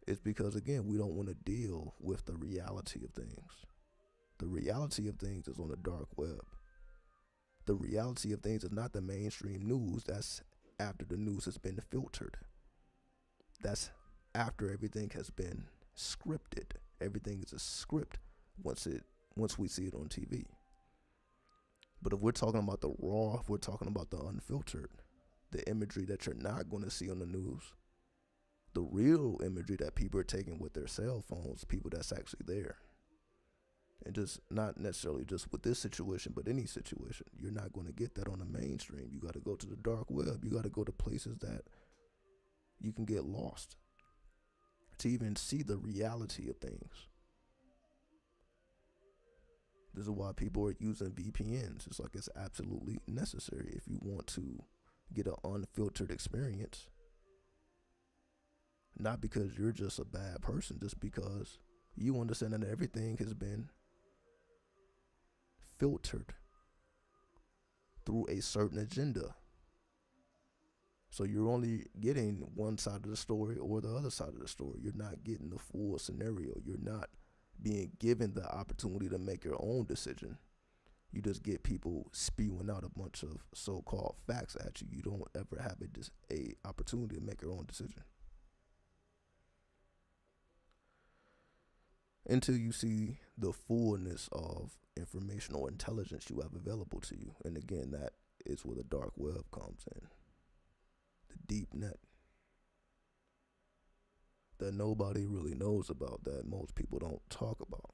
Speaker 1: is because, again, we don't want to deal with the reality of things. The reality of things is on the dark web. The reality of things is not the mainstream news. That's after the news has been filtered. That's after everything has been scripted. Everything is a script once we see it on TV. But if we're talking about the raw, if we're talking about the unfiltered, the imagery that you're not going to see on the news, the real imagery that people are taking with their cell phones, people that's actually there, and just not necessarily just with this situation, but any situation, you're not going to get that on the mainstream. You got to go to the dark web. You got to go to places that you can get lost to even see the reality of things. This is why people are using VPNs. It's like it's absolutely necessary if you want to get an unfiltered experience. Not because you're just a bad person, just because you understand that everything has been filtered through a certain agenda. So you're only getting one side of the story or the other side of the story. You're not getting the full scenario. You're not being given the opportunity to make your own decision. You just get people spewing out a bunch of so-called facts at you. You don't ever have a opportunity to make your own decision until you see the fullness of information or intelligence you have available to you. And again, that is where the dark web comes in. The deep net that nobody really knows about, that most people don't talk about.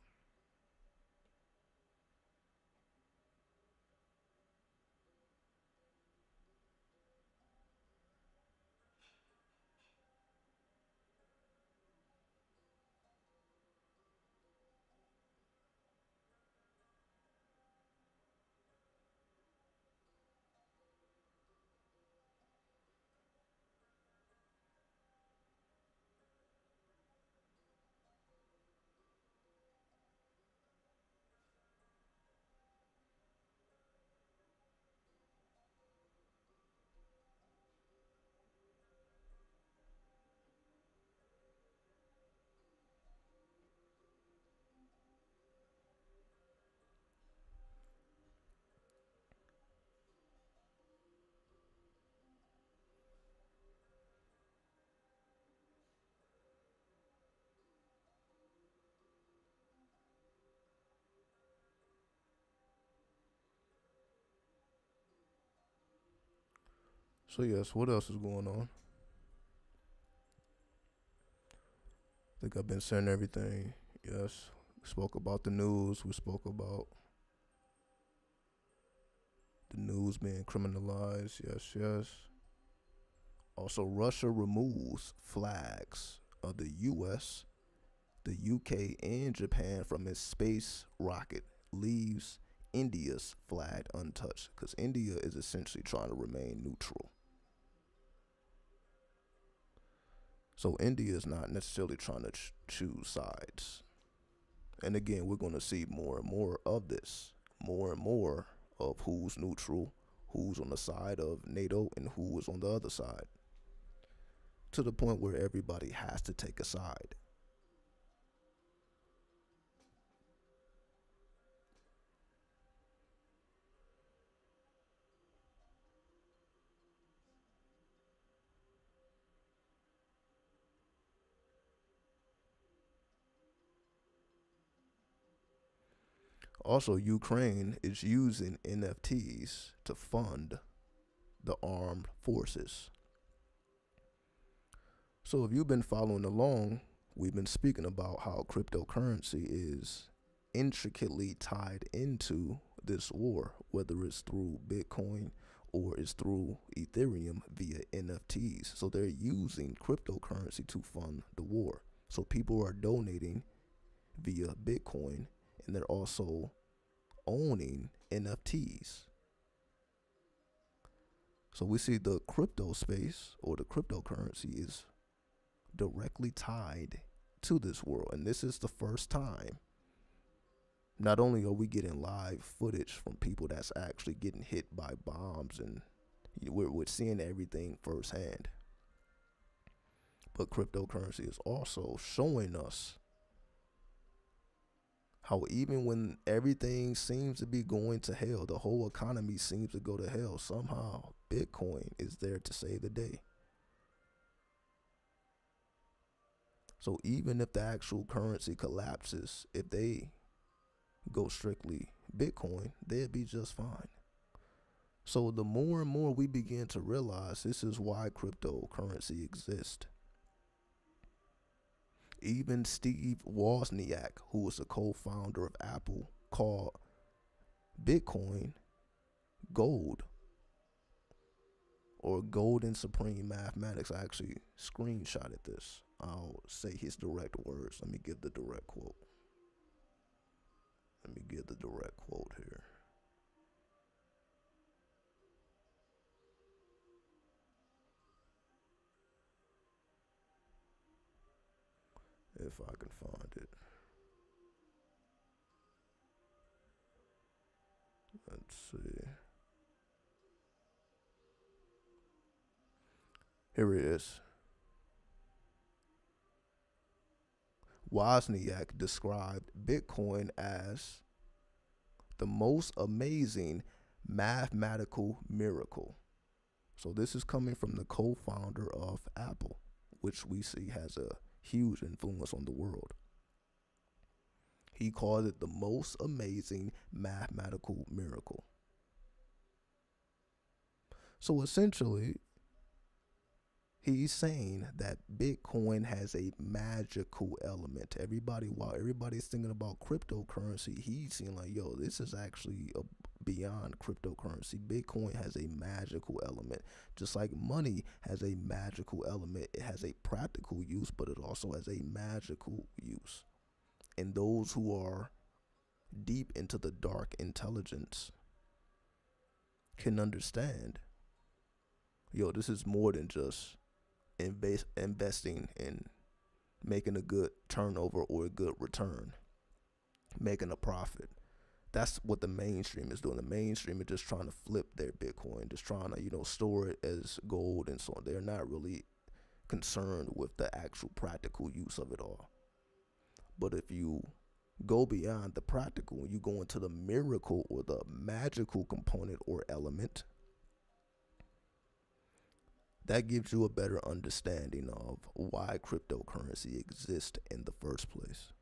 Speaker 1: So yes, what else is going on? I think I've been saying everything. Yes, we spoke about the news. We spoke about the news being criminalized. Yes, yes. Also, Russia removes flags of the U.S., the UK, and Japan from its space rocket, leaves India's flag untouched because India is essentially trying to remain neutral. So India is not necessarily trying to choose sides. And again, we're going to see more and more of this, more and more of who's neutral, who's on the side of NATO, and who is on the other side, to the point where everybody has to take a side. Also, Ukraine is using NFTs to fund the armed forces. So, if you've been following along, we've been speaking about how cryptocurrency is intricately tied into this war, whether it's through Bitcoin or it's through Ethereum via NFTs. So, they're using cryptocurrency to fund the war. So, people are donating via Bitcoin, and they're also owning NFTs. So we see the crypto space or the cryptocurrency is directly tied to this world. And this is the first time. Not only are we getting live footage from people that's actually getting hit by bombs, and we're seeing everything firsthand, but cryptocurrency is also showing us how even when everything seems to be going to hell, the whole economy seems to go to hell, somehow Bitcoin is there to save the day. So even if the actual currency collapses, if they go strictly Bitcoin, they'd be just fine. So the more and more we begin to realize this is why cryptocurrency exists. Even Steve Wozniak, who was a co-founder of Apple, called Bitcoin gold, or golden supreme mathematics. I actually screenshotted this. I'll say his direct words. Let me give the direct quote. Here. If I can find it. Let's see. Here it is. Wozniak described Bitcoin as the most amazing mathematical miracle. So this is coming from the co-founder of Apple, which we see has a huge influence on the world. He called it the most amazing mathematical miracle. So essentially, he's saying that Bitcoin has a magical element. While everybody's thinking about cryptocurrency, he's seeing like, yo, this is actually beyond cryptocurrency. Bitcoin has a magical element. Just like money has a magical element. It has a practical use, but it also has a magical use. And those who are deep into the dark intelligence can understand, yo, this is more than just investing in making a good turnover or a good return, making a profit. That's what the mainstream is doing. The mainstream is just trying to flip their Bitcoin, just trying to, store it as gold and so on. They're not really concerned with the actual practical use of it all. But if you go beyond the practical, you go into the miracle or the magical component or element, that gives you a better understanding of why cryptocurrency exists in the first place.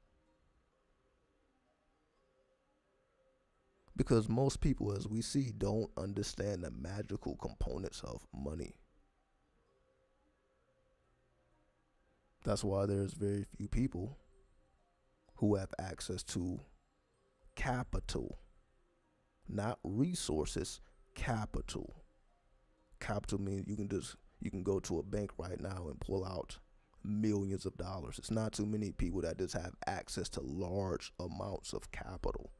Speaker 1: Because most people, as we see, don't understand the magical components of money. That's why there's very few people who have access to capital, not resources, capital. Capital means you can go to a bank right now and pull out millions of dollars. It's not too many people that just have access to large amounts of capital.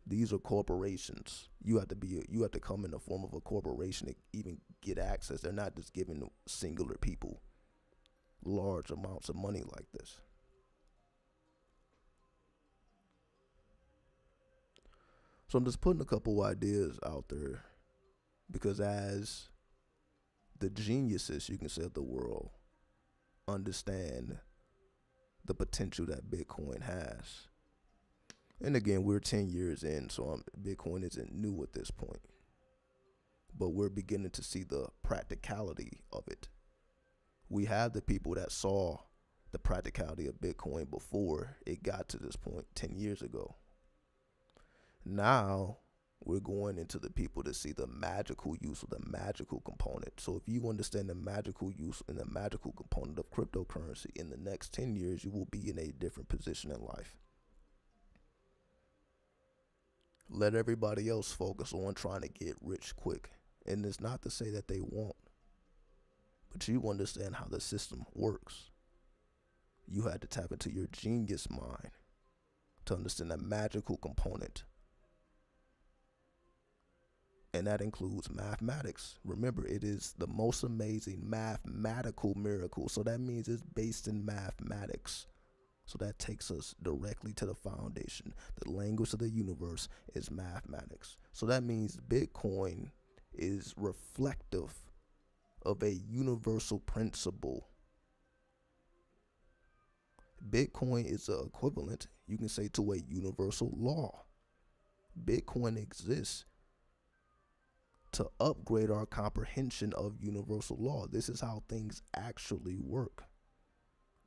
Speaker 1: These are corporations. You have to come in the form of a corporation to even get access. They're not just giving singular people large amounts of money like this. So I'm just putting a couple ideas out there because as the geniuses, you can say, of the world understand the potential that Bitcoin has. And again, we're 10 years in, so Bitcoin isn't new at this point. But we're beginning to see the practicality of it. We have the people that saw the practicality of Bitcoin before it got to this point 10 years ago. Now we're going into the people to see the magical use of the magical component. So if you understand the magical use and the magical component of cryptocurrency, in the next 10 years, you will be in a different position in life. Let everybody else focus on trying to get rich quick. And it's not to say that they won't, but you understand how the system works. You had to tap into your genius mind to understand the magical component. And that includes mathematics. Remember, it is the most amazing mathematical miracle. So that means it's based in mathematics. So that takes us directly to the foundation. The language of the universe is mathematics. So that means Bitcoin is reflective of a universal principle. Bitcoin is the equivalent, you can say, to a universal law. Bitcoin exists to upgrade our comprehension of universal law. This is how things actually work.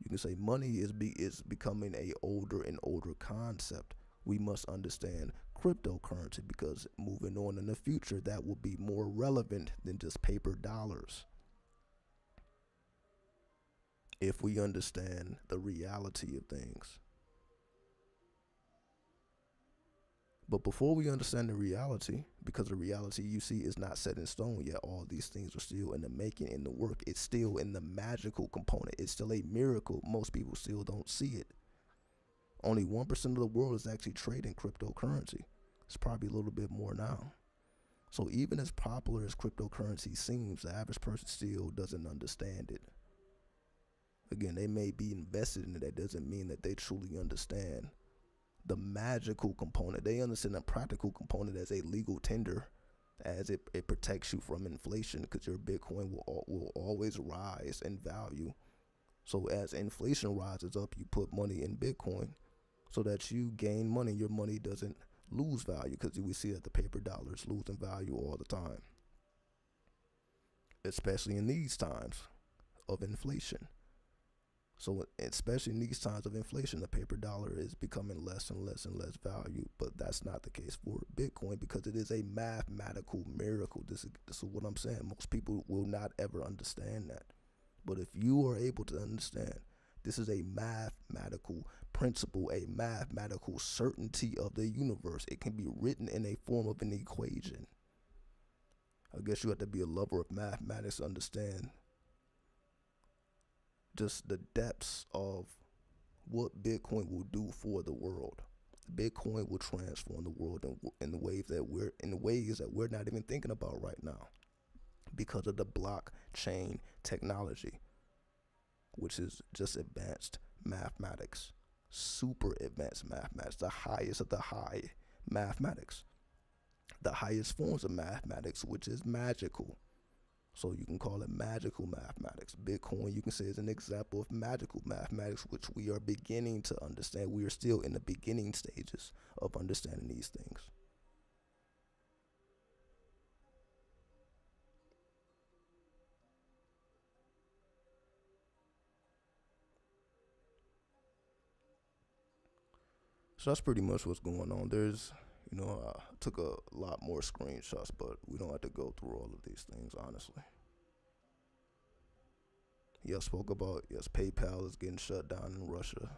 Speaker 1: You can say money is becoming a older and older concept. We must understand cryptocurrency because moving on in the future, that will be more relevant than just paper dollars. If we understand the reality of things. But before we understand the reality, because the reality you see is not set in stone yet, all these things are still in the making, in the work. It's still in the magical component. It's still a miracle. Most people still don't see it. Only 1% of the world is actually trading cryptocurrency. It's probably a little bit more now. So even as popular as cryptocurrency seems, the average person still doesn't understand it. Again, they may be invested in it. That doesn't mean that they truly understand the magical component. They understand the practical component as a legal tender, as it protects you from inflation, because your Bitcoin will always rise in value. So as inflation rises up, you put money in Bitcoin so that you gain money. Your money doesn't lose value, because we see that the paper dollar is losing value all the time, especially in these times of inflation. So especially in these times of inflation, the paper dollar is becoming less and less and less value. But that's not the case for Bitcoin, because it is a mathematical miracle. This is what I'm saying. Most people will not ever understand that. But if you are able to understand, this is a mathematical principle, a mathematical certainty of the universe. It can be written in a form of an equation. I guess you have to be a lover of mathematics to understand just the depths of what Bitcoin will do for the world. Bitcoin will transform the world in the ways that we're not even thinking about right now, because of the blockchain technology, which is just advanced mathematics, super advanced mathematics, the highest of the high mathematics, the highest forms of mathematics, which is magical. So you can call it magical mathematics. Bitcoin, you can say, is an example of magical mathematics, which we are beginning to understand. We are still in the beginning stages of understanding these things. So that's pretty much what's going on. There's, I took a lot more screenshots, but we don't have to go through all of these things, honestly. Yeah, spoke about, yes, PayPal is getting shut down in Russia.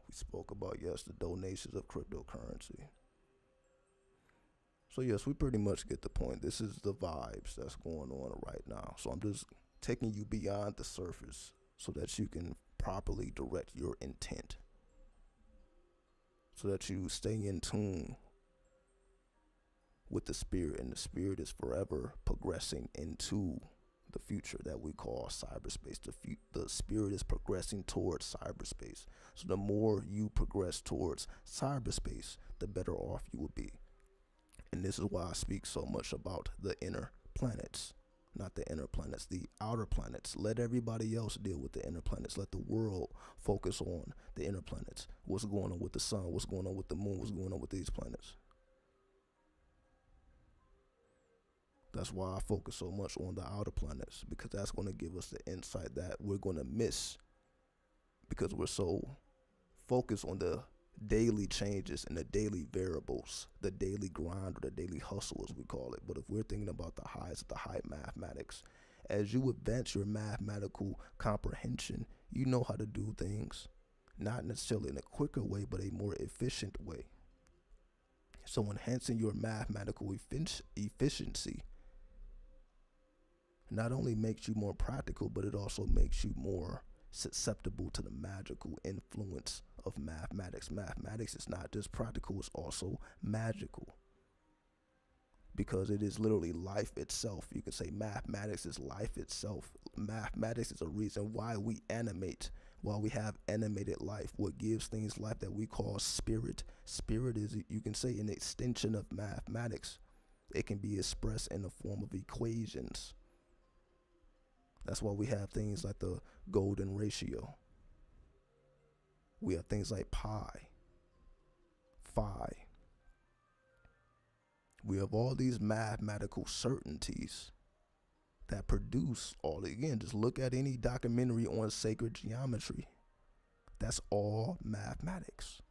Speaker 1: We spoke about, yes, the donations of cryptocurrency. So, yes, we pretty much get the point. This is the vibes that's going on right now. So, I'm just taking you beyond the surface so that you can properly direct your intent, so that you stay in tune with the spirit, and the spirit is forever progressing into the future that we call cyberspace. The spirit is progressing towards cyberspace. So the more you progress towards cyberspace, the better off you will be. And this is why I speak so much about the inner planets. Not the inner planets, the outer planets. Let everybody else deal with the inner planets. Let the world focus on the inner planets. What's going on with the sun? What's going on with the moon? What's going on with these planets? That's why I focus so much on the outer planets, because that's going to give us the insight that we're going to miss, because we're so focused on the daily changes and the daily variables, the daily grind, or the daily hustle, as we call it. But if we're thinking about the highs of the high mathematics, as you advance your mathematical comprehension, you know how to do things, not necessarily in a quicker way, but a more efficient way. So enhancing your mathematical efficiency not only makes you more practical, but it also makes you more susceptible to the magical influence of mathematics. Mathematics is not just practical, it's also magical, because it is literally life itself. You can say mathematics is life itself. Mathematics is a reason why we animate, why we have animated life, what gives things life, that we call spirit. Spirit is, you can say, an extension of mathematics. It can be expressed in the form of equations. That's why we have things like the golden ratio. We have things like pi, phi. We have all these mathematical certainties that produce all. Again, just look at any documentary on sacred geometry. That's all mathematics.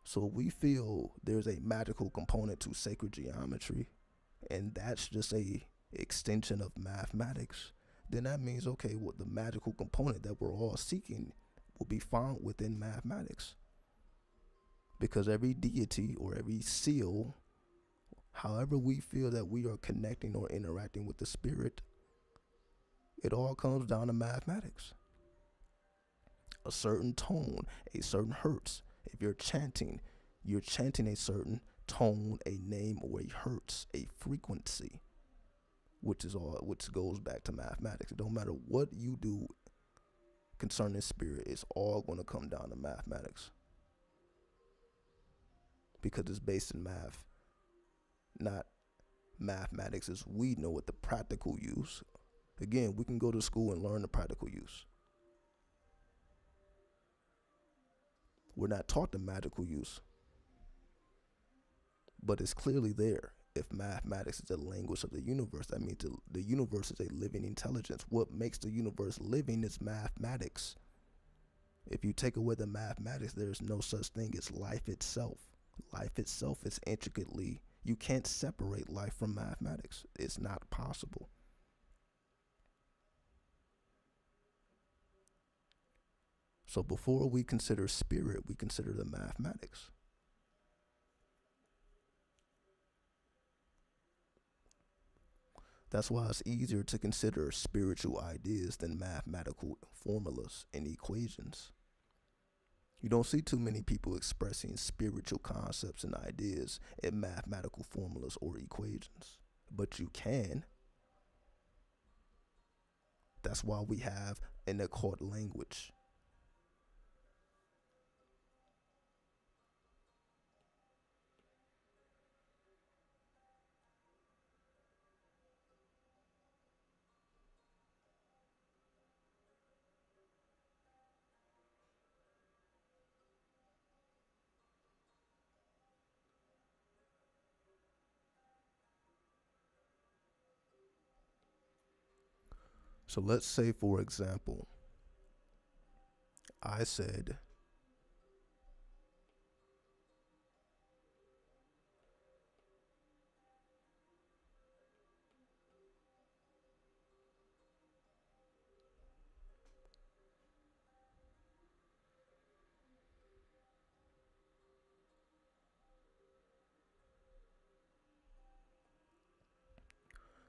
Speaker 1: So we feel there's a magical component to sacred geometry, and that's just a extension of mathematics, then that means, okay, well, the magical component that we're all seeking will be found within mathematics. Because every deity or every seal, however we feel that we are connecting or interacting with the spirit, it all comes down to mathematics. A certain tone, a certain hertz. If you're chanting a certain tone, a name, or a hertz, a frequency, which goes back to mathematics. It don't matter what you do concerning spirit, it's all going to come down to mathematics, because it's based in math, not mathematics as we know it, the practical use. Again, we can go to school and learn the practical use. We're not taught the magical use, but it's clearly there. If mathematics is the language of the universe, that means the universe is a living intelligence. What makes the universe living is mathematics. If you take away the mathematics, there's no such thing as life itself. Life itself is intricately, you can't separate life from mathematics. It's not possible. So before we consider spirit, we consider the mathematics. That's why it's easier to consider spiritual ideas than mathematical formulas and equations. You don't see too many people expressing spiritual concepts and ideas in mathematical formulas or equations, but you can. That's why we have an occult language. So let's say, for example, I said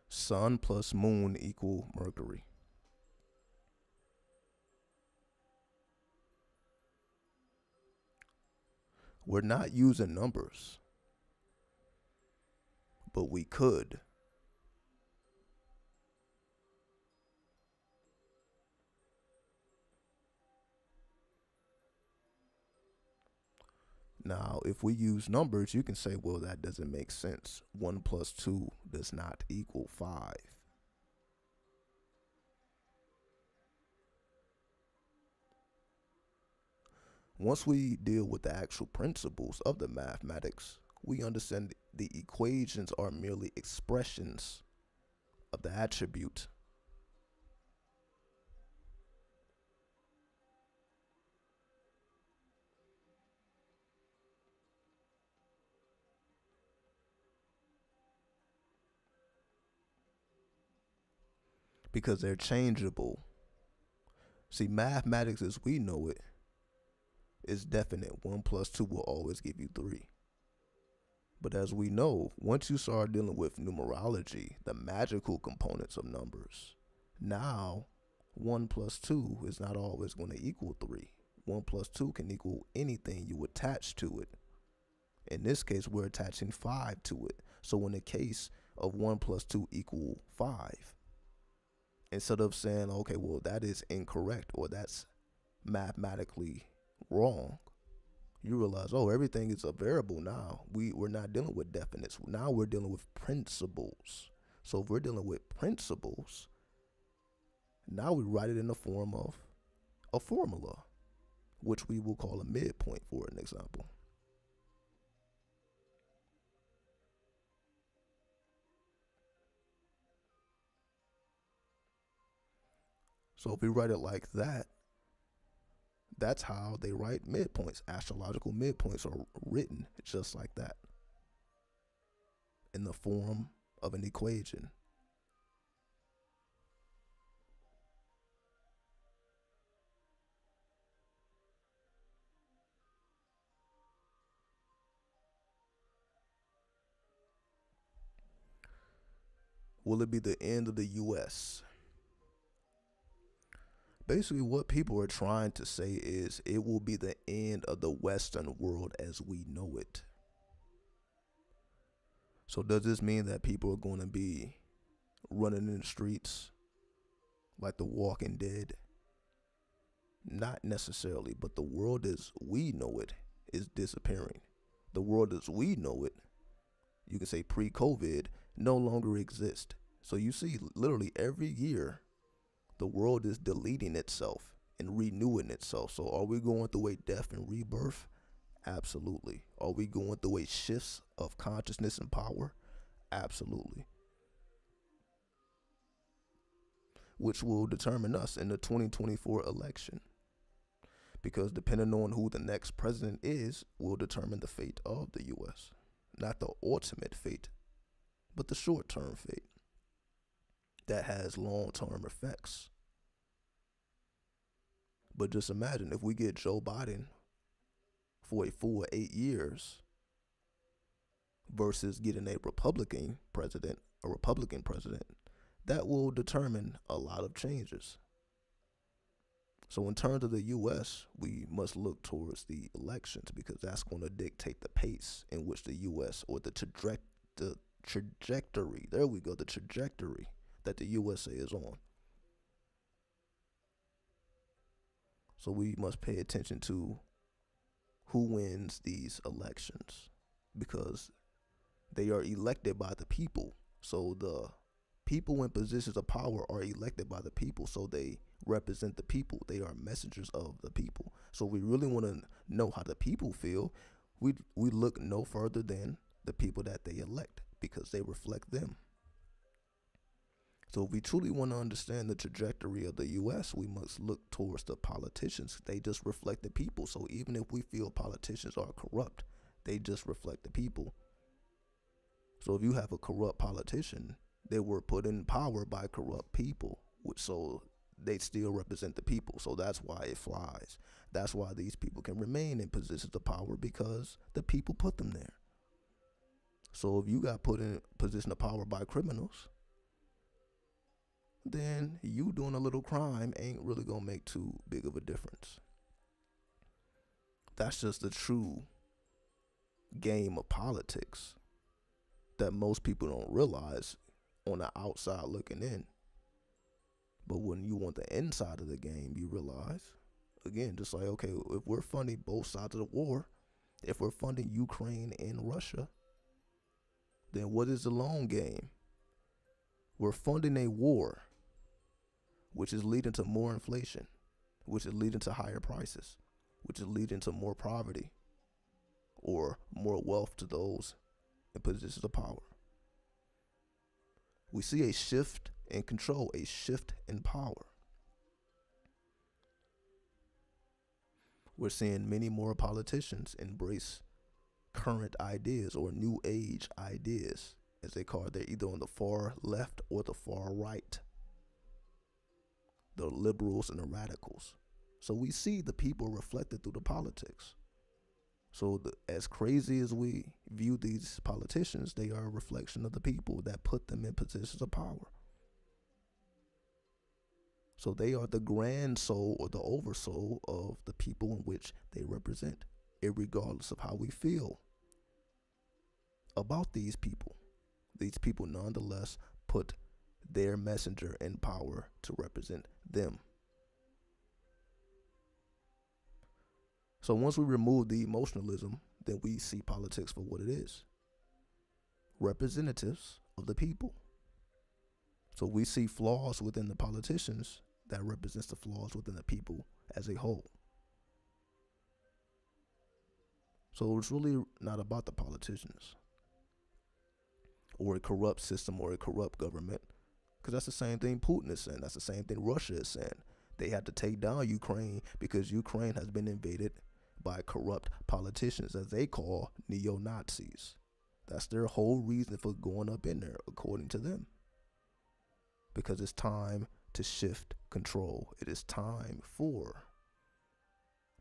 Speaker 1: Sun plus moon equal Mercury. We're not using numbers, but we could. Now, if we use numbers, you can say, well, that doesn't make sense. 1 plus 2 does not equal 5. Once we deal with the actual principles of the mathematics, we understand the equations are merely expressions of the attribute. Because they're changeable. See, mathematics as we know it is definite. 1 plus 2 will always give you 3. But as we know, once you start dealing with numerology, the magical components of numbers, now 1 plus 2 is not always going to equal 3. 1 plus 2 can equal anything you attach to it. In this case, we're attaching 5 to it. So in the case of 1 plus 2 equal 5, instead of saying, okay, well, that is incorrect or that's mathematically wrong, you realize, oh, everything is a variable now. We're not dealing with definites. Now we're dealing with principles. So if we're dealing with principles, now we write it in the form of a formula, which we will call a midpoint for an example. So if we write it like that, that's how they write midpoints. Astrological midpoints are written just like that, in the form of an equation. Will it be the end of the U.S.? Basically, what people are trying to say is it will be the end of the Western world as we know it. So does this mean that people are going to be running in the streets like the Walking Dead? Not necessarily, but the world as we know it is disappearing. The world as we know it, you can say pre-COVID, no longer exists. So you see, literally every year, the world is deleting itself and renewing itself. So are we going through a death and rebirth? Absolutely. Are we going through a shifts of consciousness and power? Absolutely. Which will determine us in the 2024 election. Because depending on who the next president is, will determine the fate of the U.S. Not the ultimate fate, but the short-term fate that has long-term effects. But just imagine if we get Joe Biden for a full 8 years versus getting a Republican president, that will determine a lot of changes. So in terms of the U.S., we must look towards the elections because that's going to dictate the pace in which the U.S. or the trajectory, there we go, the trajectory that the USA is on. So we must pay attention to who wins these elections because they are elected by the people. So the people in positions of power are elected by the people, so they represent the people. They are messengers of the people. So we really want to know how the people feel. We look no further than the people that they elect because they reflect them. So if we truly want to understand the trajectory of the U.S., we must look towards the politicians. They just reflect the people. So even if we feel politicians are corrupt, they just reflect the people. So if you have a corrupt politician, they were put in power by corrupt people, so they still represent the people. So that's why it flies. That's why these people can remain in positions of power because the people put them there. So if you got put in a position of power by criminals, then you doing a little crime ain't really gonna make too big of a difference. That's just the true game of politics that most people don't realize on the outside looking in. But when you want the inside of the game, you realize, again, just like, okay, if we're funding both sides of the war, if we're funding Ukraine and Russia, then what is the long game? We're funding a war, which is leading to more inflation, which is leading to higher prices, which is leading to more poverty or more wealth to those in positions of power. We see a shift in control, a shift in power. We're seeing many more politicians embrace current ideas or new age ideas, as they call it. They're either on the far left or the far right, the liberals and the radicals. So we see the people reflected through the politics. So as crazy as we view these politicians, they are a reflection of the people that put them in positions of power. So they are the grand soul or the oversoul of the people in which they represent, irregardless of how we feel about these people. These people nonetheless put their messenger in power to represent them. So once we remove the emotionalism, then we see politics for what it is. Representatives of the people. So we see flaws within the politicians that represents the flaws within the people as a whole. So it's really not about the politicians or a corrupt system or a corrupt government, because that's the same thing Putin is saying. That's the same thing Russia is saying. They have to take down Ukraine because Ukraine has been invaded by corrupt politicians, as they call neo-Nazis. That's their whole reason for going up in there, according to them. Because it's time to shift control. It is time for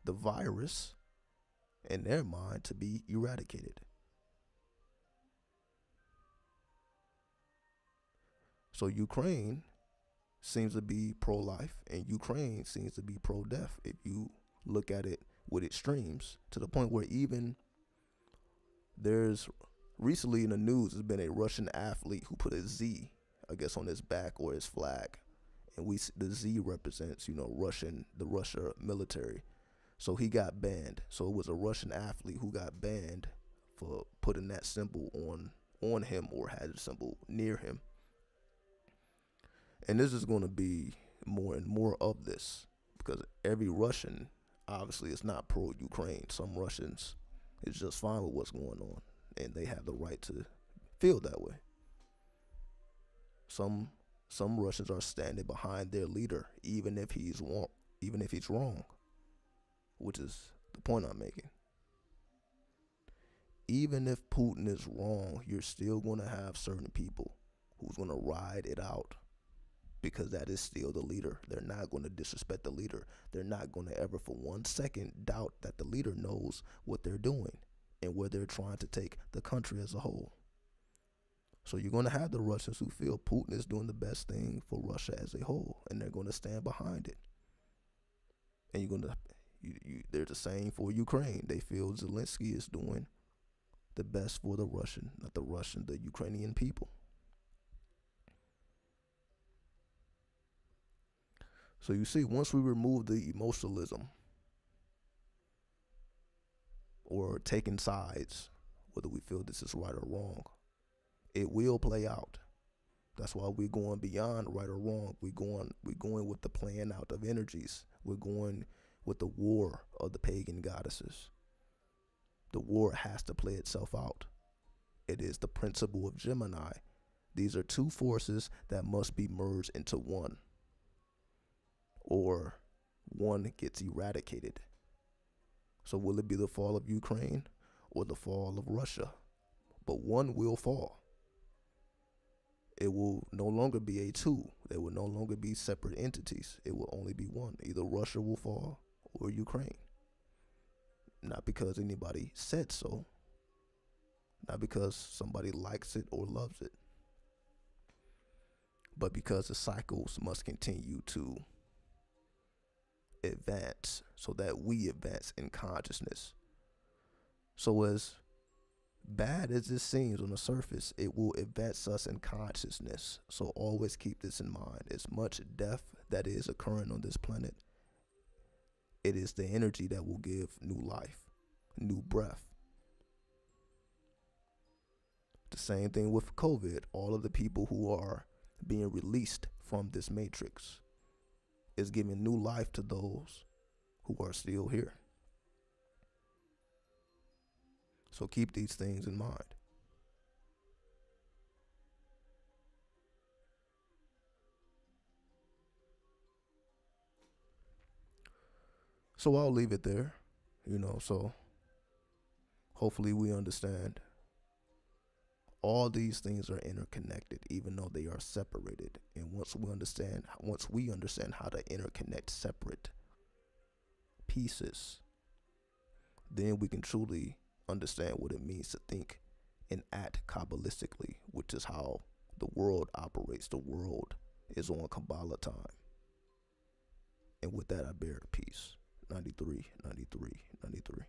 Speaker 1: the virus, in their mind, to be eradicated. So Ukraine seems to be pro-life and Ukraine seems to be pro-death if you look at it with extremes, to the point where even there's recently in the news has been a Russian athlete who put a Z, I guess, on his back or his flag, and the Z represents, the Russia military. So he got banned. So it was a Russian athlete who got banned for putting that symbol on him or had a symbol near him. And this is going to be more and more of this, because every Russian obviously is not pro-Ukraine. Some Russians is just fine with what's going on, and they have the right to feel that way. Some Russians are standing behind their leader, even if he's wrong, which is the point I'm making. Even if Putin is wrong, you're still going to have certain people who's going to ride it out, because that is still the leader. They're not going to disrespect the leader. They're not going to ever for 1 second doubt that the leader knows what they're doing and where they're trying to take the country as a whole. So you're going to have the Russians who feel Putin is doing the best thing for Russia as a whole, and they're going to stand behind it. And you're going to, they're the same for Ukraine. They feel Zelensky is doing the best for the Ukrainian people. So you see, once we remove the emotionalism or taking sides, whether we feel this is right or wrong, it will play out. That's why we're going beyond right or wrong. We're going with the playing out of energies. We're going with the war of the pagan goddesses. The war has to play itself out. It is the principle of Gemini. These are two forces that must be merged into one, or one gets eradicated. So will it be the fall of Ukraine or the fall of Russia? But one will fall. It will no longer be a two. There will no longer be separate entities. It will only be one. Either Russia will fall or Ukraine. Not because anybody said so. Not because somebody likes it or loves it. but because the cycles must continue to advance so that we advance in consciousness. So as bad as this seems on the surface, it will advance us in consciousness. So always keep this in mind. As much death that is occurring on this planet, it is the energy that will give new life, new breath. The same thing with COVID. All of the people who are being released from this matrix is giving new life to those who are still here. So keep these things in mind. So I'll leave it there, so hopefully we understand all these things are interconnected, even though they are separated. And once we understand how to interconnect separate pieces, then we can truly understand what it means to think and act Kabbalistically, which is how the world operates. The world is on Kabbalah time. And with that, I bear peace. 93, 93, 93.